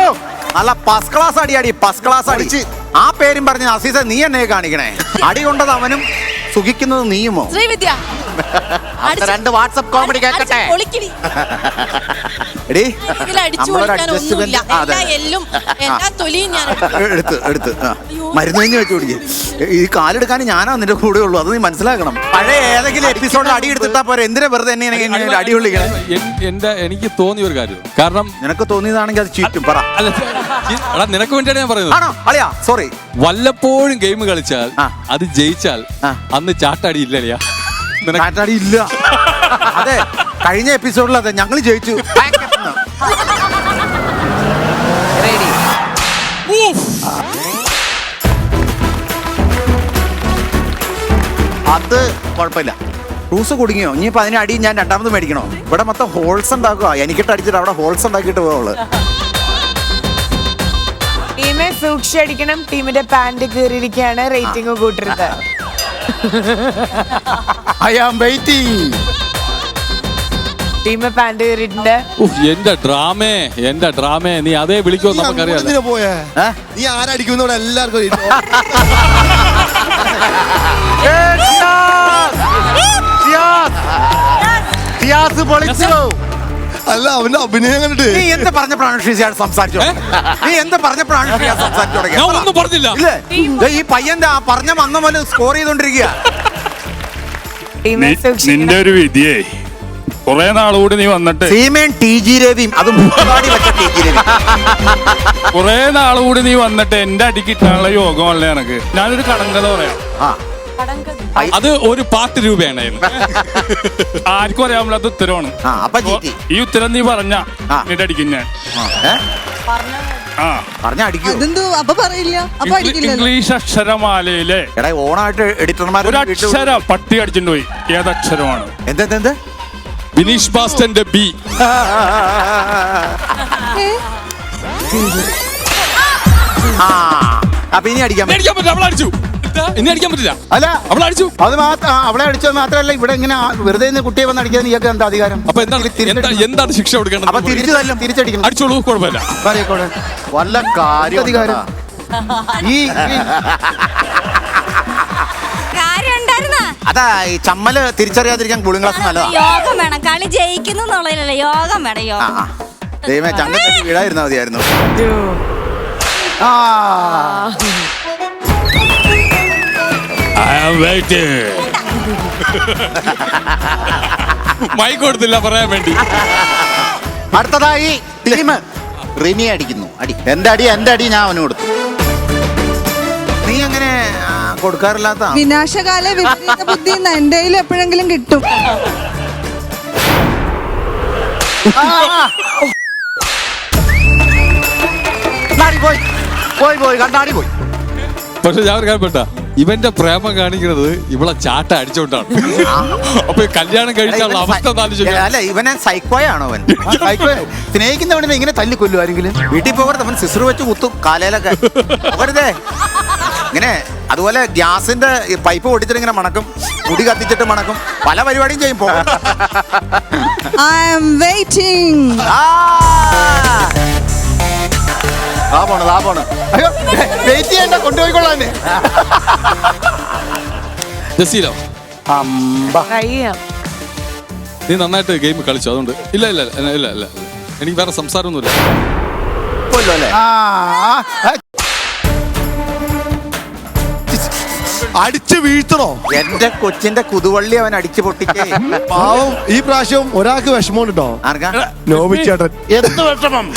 നല്ല ഫസ്റ്റ് ക്ലാസ് അടിയാടി, ഫസ്റ്റ് ക്ലാസ് അടിച്ച്. ആ പേരും പറഞ്ഞ് അസീസ നീ എന്നെ കാണിക്കണേ. അടി കൊണ്ടത് അവനും സുഖിക്കുന്നത് നീയുമോ? രണ്ട് വാട്സപ്പ് കോമഡി കേക്കട്ടെ. എടുത്ത് മരുന്ന് കഴിഞ്ഞ് വെച്ച് കുടിക്കും. ഈ കാലെടുക്കാൻ ഞാനാ നിന്റെ കൂടെ ഉള്ളൂ, അത് നീ മനസ്സിലാക്കണം. പഴയ ഏതെങ്കിലും എപ്പിസോഡിൽ അടി എടുത്തിട്ടാ പോരെ, എന്തിനാ വെറുതെ എന്നെ അടി കൊള്ളിക്കണേ? എനിക്ക് തോന്നിയ ഒരു കാര്യം, കാരണം നിനക്ക് തോന്നിയതാണെങ്കിൽ അത് ചീറ്റും. പറ. അല്ല നിനക്ക് വേണ്ടിയാണ് ഞാൻ പറയുന്നത്. ആണോ അളിയാ? സോറി. വല്ലപ്പോഴും ഗെയിം കളിച്ചാൽ അത് ജയിച്ചാൽ അന്ന് ചാട്ടടി ഇല്ല. ചാട്ടടി ഇല്ല. അതെ, കഴിഞ്ഞ എപ്പിസോഡിൽ അതെ ഞങ്ങൾ ജയിച്ചു. അത് കുഴപ്പമില്ല. ക്രൂസ് കുടുങ്ങിയോ? ഇനിയിപ്പോ അതിന് അടി ഞാൻ രണ്ടാമത് മേടിക്കണോ? ഇവിടെ മൊത്തം ഹോൾസ് ഉണ്ടാക്കുക. എനിക്കിട്ട് അടിച്ചിട്ട് അവിടെ ഹോൾസ് ഉണ്ടാക്കിയിട്ട് പോവുള്ളു. ടീമെ സൂക്ഷിച്ചടിക്കണം. ടീമിന്റെ പാന്റ് കീറിയിരിക്കുകയാണ്. റേറ്റിംഗ് കൂട്ടരുത്. I am waiting. Team pant കീറിയിട്ടുണ്ട്. എന്റെ ഡ്രാമേ നീ അതേ വിളിക്കുമോ നമുക്കറിയാം. പോയേ നീ ആരടിക്കുന്ന ഇവിടെ എല്ലാവർക്കും അല്ല അവന്റെ അഭിനയം കണ്ടിട്ട് നീ എന്ത് പറഞ്ഞപ്പോഴാണ് ഷിയാസ് സംസാരിച്ചു? നീ എന്ത് പറഞ്ഞപ്പോഴാണ് ഷിയാസ് സംസാരിച്ചു തുടങ്ങിയത്? ഞാൻ ഒന്നും പറഞ്ഞില്ല. ഈ പയ്യൻ പറഞ്ഞ വന്ന പോലെ സ്കോർ ചെയ്തോണ്ടിരിക്കുക. നിന്റെ ഒരു വിധിയേ കുറെ നാളുകൂടി നീ വന്നിട്ട് സീമേൻ TG രവിയും അതും വെച്ച TG രവി. കുറെ നാളുകൂടി നീ വന്നിട്ട് എന്റെ അടി കിട്ടാനുള്ള യോഗമല്ല എനക്ക്. ഞാനൊരു കടങ്കഥ പറയാം. അത് ഒരു പാട്ട് രൂപയാണ്. ആർക്കും അറിയാമല്ലാത്ത ഉത്തരവാണ്. ഈ ഉത്തരം നീ പറഞ്ഞ നിന്റെ അടിക്കും ഞാൻ. ഇംഗ്ലീഷ് അക്ഷരമാലയിലെ ഓണായിട്ട് എഡിറ്റർമാർ ഒരു അക്ഷരം പട്ടി അടിച്ചിട്ട് പോയി. ഏതക്ഷരമാണ്? എന്ത് ബിനീഷ് ബാസ്റ്റന്റെ ബി. അപ്പൊ ഇനി അടിക്കാൻ ഇനി അടിക്കാൻ പറ്റില്ല. അല്ല അവളെ അടിച്ചു. അത് മാത്രം അവളെ അടിച്ചത് മാത്രമല്ല ഇവിടെ ഇങ്ങനെ വെറുതെ കുട്ടിയെ വന്ന് അടിക്കാൻ ഇയാൾക്ക് എന്താ അധികാരം? അപ്പൊ എന്താണ് ശിക്ഷ കൊടുക്കേണ്ടത്? അപ്പൊ തിരിച്ചടിക്കണം. അടിച്ചോളൂ, കുഴപ്പമില്ല. വല്ല കാര്യം അധികാരം അതാ ഈ ചമ്മല് തിരിച്ചറിയാതിരിക്കാൻ കൂളിംഗ് ഗ്ലാസ് നല്ലതാ. യോഗം വേണം. കളി ജയിക്കുന്നു എന്നുള്ളതിലല്ലേ യോഗം വേണം. യോഗം ദൈവമേ ചങ്ങ വീടായിരുന്നാ മതിയായിരുന്നു. മൈക്ക് കൊടുത്തില്ല പറയാൻ വേണ്ടി. അടുത്തതായി ടീം റിനി അടിക്കുന്നു. എന്റെ അടി ഞാൻ അവന് കൊടുത്തു. നീ അങ്ങനെ കൊടുക്കാറില്ലാത്ത വിനാശകാല വിപരീത ബുദ്ധി എന്റെ കയ്യിൽ എപ്പോഴെങ്കിലും കിട്ടും. പോയി കണ്ണാടി പോയി. പക്ഷെ ഞാൻ ഒരു കാര്യപ്പെട്ട ഇവന്റെ പ്രേമം കാണിക്കുന്നത് ഇവളെ ചാട്ട അടിച്ചോണ്ടാണ്. അപ്പൊ കല്യാണം കഴിച്ചാലുള്ള അവസ്ഥ അല്ല ഇവനെ സൈക്കോയാണോ? അവൻ സ്നേഹിക്കുന്നവനെ ഇങ്ങനെ തല്ലിക്കൊല്ലു ആരെങ്കിലും? വീട്ടിൽ പോകരുത്. അവൻ സിസ്റ്റർ വെച്ച് കുത്തും കാലയിലൊക്കെ. പോകരുതേ ഇങ്ങനെ. അതുപോലെ ഗ്യാസിന്റെ പൈപ്പ് പൊട്ടിച്ചിട്ട് ഇങ്ങനെ മണക്കും, മുടി കത്തിച്ചിട്ട് മണക്കും, പല പരിപാടിയും ചെയ്യും. അയ്യോ വെയിറ്റ് ചെയ്യണ്ട, കൊണ്ടുപോയിക്കൊള്ളാന്. നീ നന്നായിട്ട് ഗെയിം കളിച്ചു. അതുകൊണ്ട് ഇല്ല എനിക്ക് വേറെ സംസാരമൊന്നുമില്ല. അടിച്ചു വീഴ്ത്തണോ? എന്റെ കൊച്ചിന്റെ കുതുവള്ളി അവൻ അടിച്ചു പൊട്ടിക്കേ. പാവം ഈ പ്രാവശ്യം ഒരാൾക്ക് വിഷമം കേട്ടോ. നോബിച്ചേട്ടൻ. എന്ത് വിഷമം?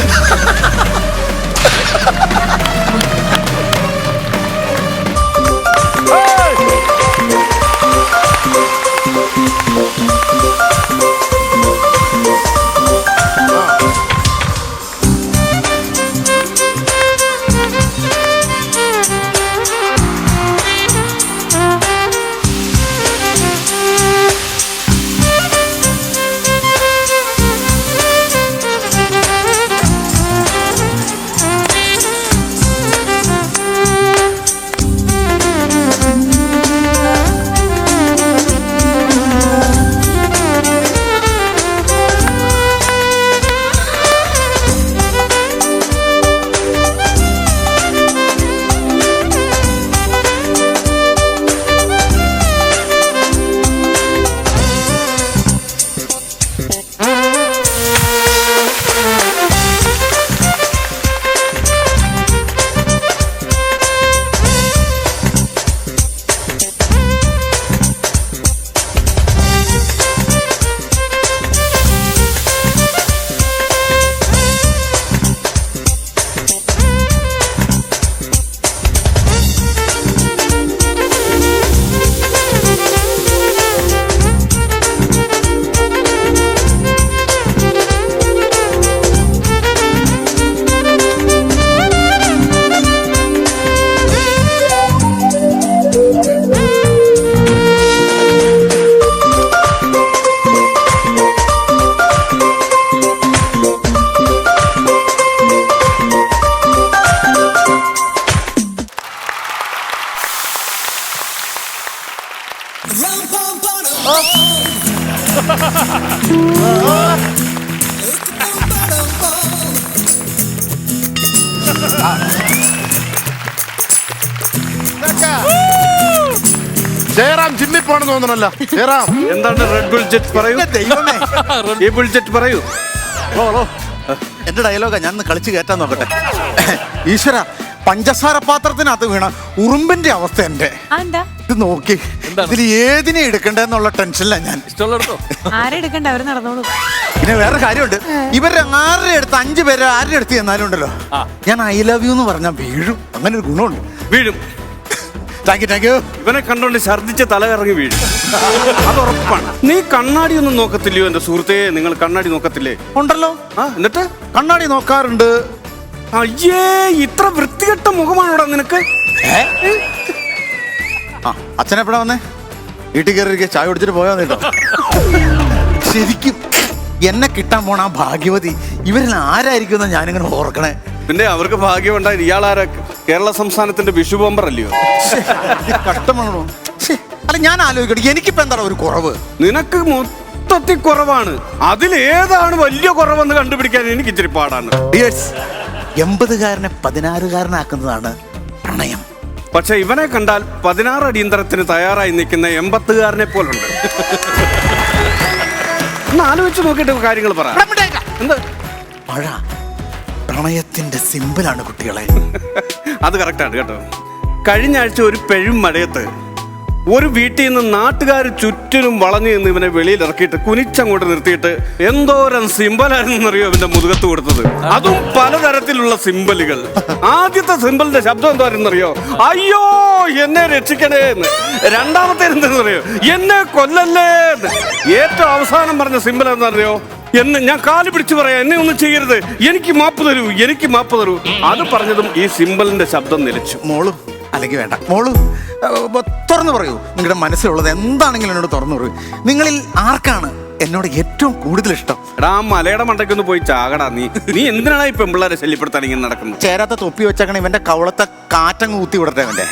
ജയറാം ജിമ്മിൽ പോണെന്ന് തോന്നണല്ലോ. ജയറാം എന്താണ് റെഡ് ബുൾജെറ്റ് പറയൂ. ദൈവമേ, ഈ ബുൾജെറ്റ് പറയൂ. എന്റെ ഡയലോഗാ, ഞാൻ കളിച്ച് കയറ്റാൻ നോക്കട്ടെ. ഈശ്വര, പഞ്ചസാര പാത്രത്തിനകത്ത് വീണ ഉറുമ്പിന്റെ അവസ്ഥ എന്റെ. ഇത് നോക്കി, ഇതിൽ ഏതിനെ എടുക്കണ്ടെന്നുള്ള ടെൻഷനിലാണ് ഞാൻ. ആരെ എടുക്കണ്ട, അവര് നടന്നോളൂ. പിന്നെ വേറെ കാര്യമുണ്ട്, ഇവരുടെ 6 അടുത്ത് 5 പേര് 6 അടുത്ത് ചെന്നാലും ഉണ്ടല്ലോ, ഞാൻ ഐ ലവ് യു എന്ന് പറഞ്ഞാൽ വീഴും. അങ്ങനെ ഒരു ഗുണമുണ്ട്. വീഴും. Thank you. ഇവനെ കണ്ടോണ്ട് ഛർദിച്ച് തല കറങ്ങി വീഴും. അത് ഉറപ്പാണ്. നീ കണ്ണാടി ഒന്നും നോക്കത്തില്ലയോ എന്റെ സുഹൃത്തെ? നിങ്ങൾ കണ്ണാടി നോക്കത്തില്ലേ? ഉണ്ടല്ലോ. എന്നിട്ട് കണ്ണാടി നോക്കാറുണ്ട്. അയ്യേ, ഇത്ര വൃത്തികെട്ട മുഖമാണോടാ നിനക്ക്? അച്ഛനെപ്പോഴാ വന്നേ? വീട്ടിൽ കയറി ചായ കുടിച്ചിട്ട് പോയാ കേട്ടോ. ശരിക്കും എന്നെ കിട്ടാൻ പോണ ആ ഭാഗ്യവതി ഇവരിൽ ആരായിരിക്കും ഞാനിങ്ങനെ ഓർക്കണേ. പിന്നെ അവർക്ക് ഭാഗ്യം ഉണ്ടായി. ഇയാളാരാ? കേരള സംസ്ഥാനത്തിന്റെ വിഷു ബോംബർ അല്ലയോ? കഷ്ടമാണോ? അല്ല, ഞാൻ ആലോചിക്കട്ടെ, എനിക്കിപ്പോ എന്താണ് ഒരു കുറവ്? നിനക്ക് മൊത്തത്തിൽ കുറവാണ്. അതിലേതാണ് വലിയ കുറവെന്ന് കണ്ടുപിടിക്കാൻ എനിക്ക് ഇച്ചിരി പാടാണ്. 80-കാരനെ 16-കാരനാക്കുന്നതാണ് പ്രണയം. പക്ഷെ ഇവനെ കണ്ടാൽ 16 അടിയന്തരത്തിന് തയ്യാറായി നിൽക്കുന്ന 80-കാരനെ പോലുണ്ട്. ഒന്ന് ആലോചിച്ച് നോക്കിയിട്ട് കാര്യങ്ങൾ പറ. എന്ത്? മഴ പ്രണയത്തിന്റെ സിമ്പിളാണ് കുട്ടികളെ. അത് കറക്റ്റാണ് കേട്ടോ. കഴിഞ്ഞ ആഴ്ച ഒരു പെഴും മഴയത്ത് ഒരു വീട്ടിൽ നിന്ന് നാട്ടുകാർ ചുറ്റിനും വളഞ്ഞു നിന്ന് ഇവനെ വെളിയിൽ ഇറക്കിയിട്ട് കുനിച്ചങ്ങോട്ട് നിർത്തിയിട്ട് എന്തോരം സിമ്പലായിരുന്നറിയോ ഇവന്റെ മുതുകത്ത് കൊടുത്തത്. അതും പലതരത്തിലുള്ള സിമ്പലുകൾ. ആദ്യത്തെ സിമ്പലിന്റെ ശബ്ദം എന്തായിരുന്നറിയോ? അയ്യോ എന്നെ രക്ഷിക്കണേ എന്ന്. രണ്ടാമത്തെ എന്തെന്നറിയോ? എന്നെ കൊല്ലല്ലേ എന്ന്. ഏറ്റവും അവസാനം പറഞ്ഞ സിമ്പൽ എന്താണെന്നറിയോ? എന്നെ ഞാൻ കാല് പിടിച്ചു പറയാം, എന്നെ ഒന്നും ചെയ്യരുത്, എനിക്ക് മാപ്പ് തരൂ, എനിക്ക് മാപ്പ് തരൂ. അത് പറഞ്ഞതും ഈ സിമ്പലിന്റെ ശബ്ദം നിലച്ചു. മോളു, അല്ലെങ്കിൽ വേണ്ട മോളു, തുറന്നു പറയൂ. നിങ്ങളുടെ മനസ്സിലുള്ളത് എന്താണെങ്കിലും എന്നോട് തുറന്നു പറയൂ. നിങ്ങളിൽ ആർക്കാണ് എന്നോട് ഏറ്റവും കൂടുതൽ ഇഷ്ടം? എടാ, മലയുടെ മണ്ടയ്ക്കൊന്ന് പോയി ചാകടാ. നീ എന്തിനാണ് ഈ പെമ്പിള്ളേരെ ശല്യപ്പെടുത്താൻ ഇങ്ങനെ നടക്കുന്നത്? ചേരാത്ത തൊപ്പി വെച്ചേക്കണ ഇവന്റെ കവളത്തെ കാറ്റങ്ങ് ഊത്തി വിടട്ടെ അവന്റെ.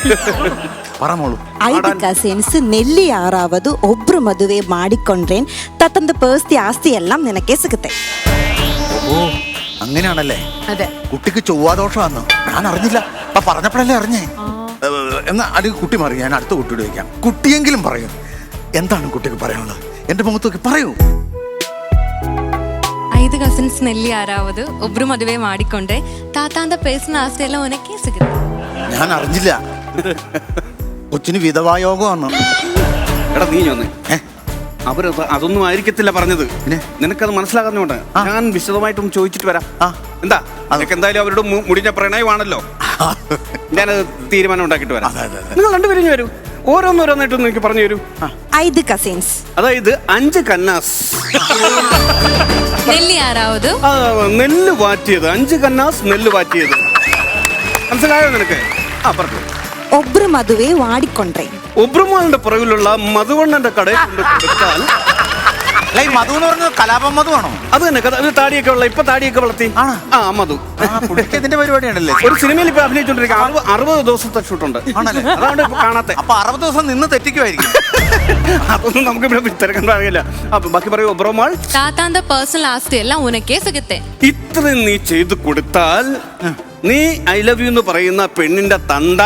പറമോളൂ. 5 ಕಸಿನ್ಸ್ ನೆಲ್ಲಿ 6வது ಒಬ್ರು ಮದುವೆ ಮಾಡಿಕೊಂಡ್ರೇನ್ ತತ್ತಂದ ಪರ್ಸ್ತಿ ಆಸ್ತಿ എല്ലാം നിനക്കേ ಸಿಗುತ್ತೆ. ഓ, അങ്ങനെയാണല്ലേ? അതെ. കുട്ടിക്ക് ചൊവ്വാദോഷമാണെന്ന് ഞാൻ അറിഞ്ഞില്ല. അപ്പൊ പറഞ്ഞപ്പോഴല്ലേ അറിഞ്ഞേ. എന്നാ അല്ലെങ്കിൽ കുട്ടി മാറി, ഞാൻ അടുത്ത കുട്ടിയോട് ചോദിക്കാം. കുട്ടിയെങ്കിലും പറയൂ, എന്താണ് കുട്ടിക്ക് പറയാനുള്ളത്? എന്റെ മുഖത്തൊക്കെ പറയൂ. 5 ಕಸಿನ್ಸ್ ನೆಲ್ಲಿ 6வது ಒಬ್ರು ಮದುವೆ ಮಾಡಿಕೊಂಡ್ರೆ ತಾತಾಂದ ಪೇಸ್ನ ಆಸ್ತಿ ಎಲ್ಲ ಉನಕ್ಕೆ ಸಿಗುತ್ತೆ. ഞാൻ അറിഞ്ഞില്ല. കൊച്ചിന് വിധവായോഗമാണ്. എടാ നീ വന്നേ. അവര് അതൊന്നും ആയിരിക്കത്തില്ല പറഞ്ഞത്. നിനക്കത് മനസ്സിലാകുന്നോണ്ട് ഞാൻ വിശദമായിട്ടൊന്ന് ചോദിച്ചിട്ട് വരാം. എന്താ? അതൊക്കെ എന്തായാലും അവരുടെ മുടിഞ്ഞ പ്രണയമാണല്ലോ. ഞാനത് തീരുമാനം ഉണ്ടാക്കിയിട്ട് വരാം. നിങ്ങൾ രണ്ടുപേരും വരൂ, ഓരോന്നോരോന്നായിട്ടൊന്ന് എനിക്ക് പറഞ്ഞു തരൂ. 5 കസിൻസ്, അതായത് 5 കന്നാസ്. ನೆಲ್ಲಿ 6வது നെല്ല് വാറ്റിയത്. 5 കന്നാസ് നെല്ല് വാറ്റിയത്. മനസ്സിലായോ നിനക്ക്? പറഞ്ഞു. ಒಬ್ರು ಮದುವೆ ಮಾಡಿಕೊಂಡ್ರೆ ഒബ്രുമാളിന്റെ പുറകിലുള്ള മധുവണ്ണന്റെ കടയിൽ കൊണ്ട് കൊടുത്താൽ. മധു എന്ന് പറഞ്ഞ കലാപം മധുവാണോ? അത് തന്നെ. താടിയൊക്കെ ഉള്ള, ഇപ്പൊ താടിയൊക്കെ വളർത്തി. ആ മധു. ഇതിന്റെ പരിപാടിയാണല്ലേ? ഒരു സിനിമയിൽ ഇപ്പൊ അഭിനയിച്ചോണ്ടിരിക്കുക. 60 ദിവസത്തെ ഷൂട്ടുണ്ട്. അതാണ് ഇപ്പൊ കാണാത്തെ. അപ്പൊ 60 ദിവസം നിന്ന് തെറ്റിക്കുമായിരിക്കും. അതൊന്നും നമുക്ക് ഇവിടെ തിരക്കാൻ അറിയില്ല. ബാക്കി പറയൂ. ഒബ്രുമാൾ ತಾತಾಂದ ಪರ್ಸನಲ್ ಆಸ್ತಿ ಎಲ್ಲ ಉನಕ್ಕೆ ಸಿಗುತ್ತೆ. ഇത്രയും നീ ചെയ്തു കൊടുത്താൽ നീ ഐ ലവ് യു എന്ന് പറയുന്ന പെണ്ണിന്റെ തണ്ട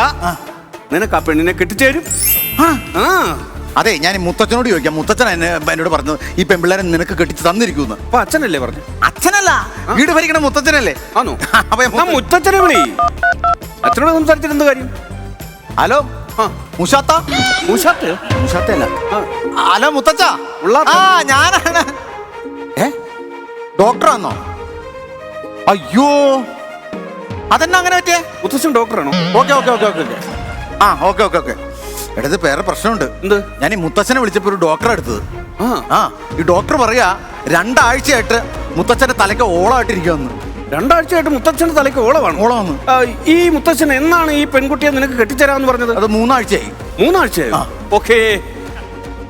നിനക്ക് ആ പെണ്ണിനെ കെട്ടിച്ചേരും. അതെ, ഞാൻ മുത്തച്ഛനോട് ചോദിക്കാം. മുത്തച്ഛൻ എന്നോട് പറഞ്ഞത് ഈ പെൺപിള്ളേരെ നിനക്ക് കെട്ടിച്ച് തന്നിരിക്കുന്നു. അപ്പൊ അച്ഛനല്ലേ പറഞ്ഞു? അച്ഛനല്ല, വീട് ഭരിക്കണ മുത്തച്ഛനല്ലേ? ആണോ? മുത്തച്ഛനെ വിളി. അച്ഛനോട് സംസാരിച്ചിട്ട് എന്ത് കാര്യം? ഹലോ മുഷാത്ത. മുഷാത്തല്ല. ഹലോ മുത്തച്ഛ. ഞാനാണ്. ഡോക്ടറാണോ? അയ്യോ, അതെന്നാ അങ്ങനെ പറ്റിയേ? മുത്തച്ഛൻ ഡോക്ടറാണോ? Okay okay okay okay okay okay okay. എടുത്ത് വേറെ പ്രശ്നമുണ്ട്. എന്ത്? ഞാൻ ഈ മുത്തച്ഛനെ വിളിച്ചപ്പോ ഒരു ഡോക്ടറെ എടുത്തത്. ഈ ഡോക്ടർ പറയാ 2 ആഴ്ചയായിട്ട് മുത്തച്ഛന്റെ തലയ്ക്ക് ഓളായിട്ടിരിക്കുമെന്ന്. 2 ആഴ്ചയായിട്ട് മുത്തച്ഛന്റെ തലയ്ക്ക് ഓളമാണ്. ഈ മുത്തച്ഛൻ എന്നാണ് ഈ പെൺകുട്ടിയെ നിനക്ക് കെട്ടിച്ചേരാന്ന് പറഞ്ഞത്? അത് 3 ആഴ്ചയായി. 3 ആഴ്ചയായി. ഓക്കേ,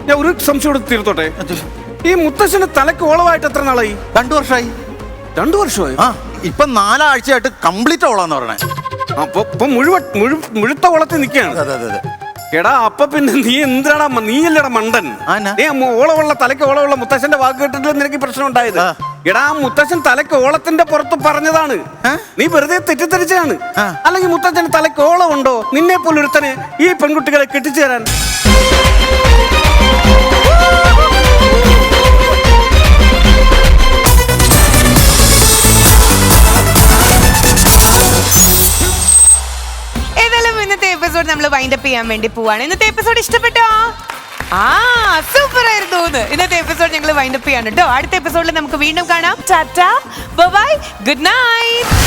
ഞാൻ ഒരു സംശയം തീർത്തോട്ടെ. ഈ മുത്തച്ഛന്റെ തലയ്ക്ക് ഓളമായിട്ട് എത്ര നാളായി? 2 വർഷമായി. 2 വർഷമായി? ഇപ്പൊ 4 ആഴ്ചയായിട്ട് കംപ്ലീറ്റ് ഓളാന്ന് പറഞ്ഞേ. അപ്പൊ മുഴുത്ത ഓളത്തിൽ നിൽക്കുകയാണ്. എടാ അപ്പൊ പിന്നെ നീ എന്തിനാടാ നീയല്ലടാ മണ്ടൻ. നീ ഓളമുള്ള തലയ്ക്ക് ഓളമുള്ള മുത്തശ്ശന്റെ വാക്ക് കേട്ടിട്ട് നിനക്ക് പ്രശ്നം ഉണ്ടായത്. എടാ ആ മുത്തശ്ശൻ തലയ്ക്ക് ഓളത്തിന്റെ പുറത്ത് പറഞ്ഞതാണ്. നീ വെറുതെ തെറ്റിദ്ധരിച്ചാണ്. അല്ലെങ്കിൽ മുത്തച്ഛന് തലയ്ക്ക് ഓളമുണ്ടോ നിന്നെ പോലൊരുത്തന് ഈ പെൺകുട്ടികളെ കെട്ടിച്ചു തരാൻ? ഇന്നത്തെ എപ്പിസോഡ് നമ്മൾ വൈൻഡ് അപ്പ് ചെയ്യാൻ വേണ്ടി പോവാണ്. ഇന്നത്തെ എപ്പിസോഡ് ഇഷ്ടപ്പെട്ടോ? സൂപ്പർ ആയിരുന്നു. ഇന്നത്തെ എപ്പിസോഡ് ഞങ്ങൾ വൈൻഡ് അപ്പ് ചെയ്യാണ് കേട്ടോ. അടുത്ത എപ്പിസോഡിൽ നമുക്ക് വീണ്ടും കാണാം. Tata, bye, good night.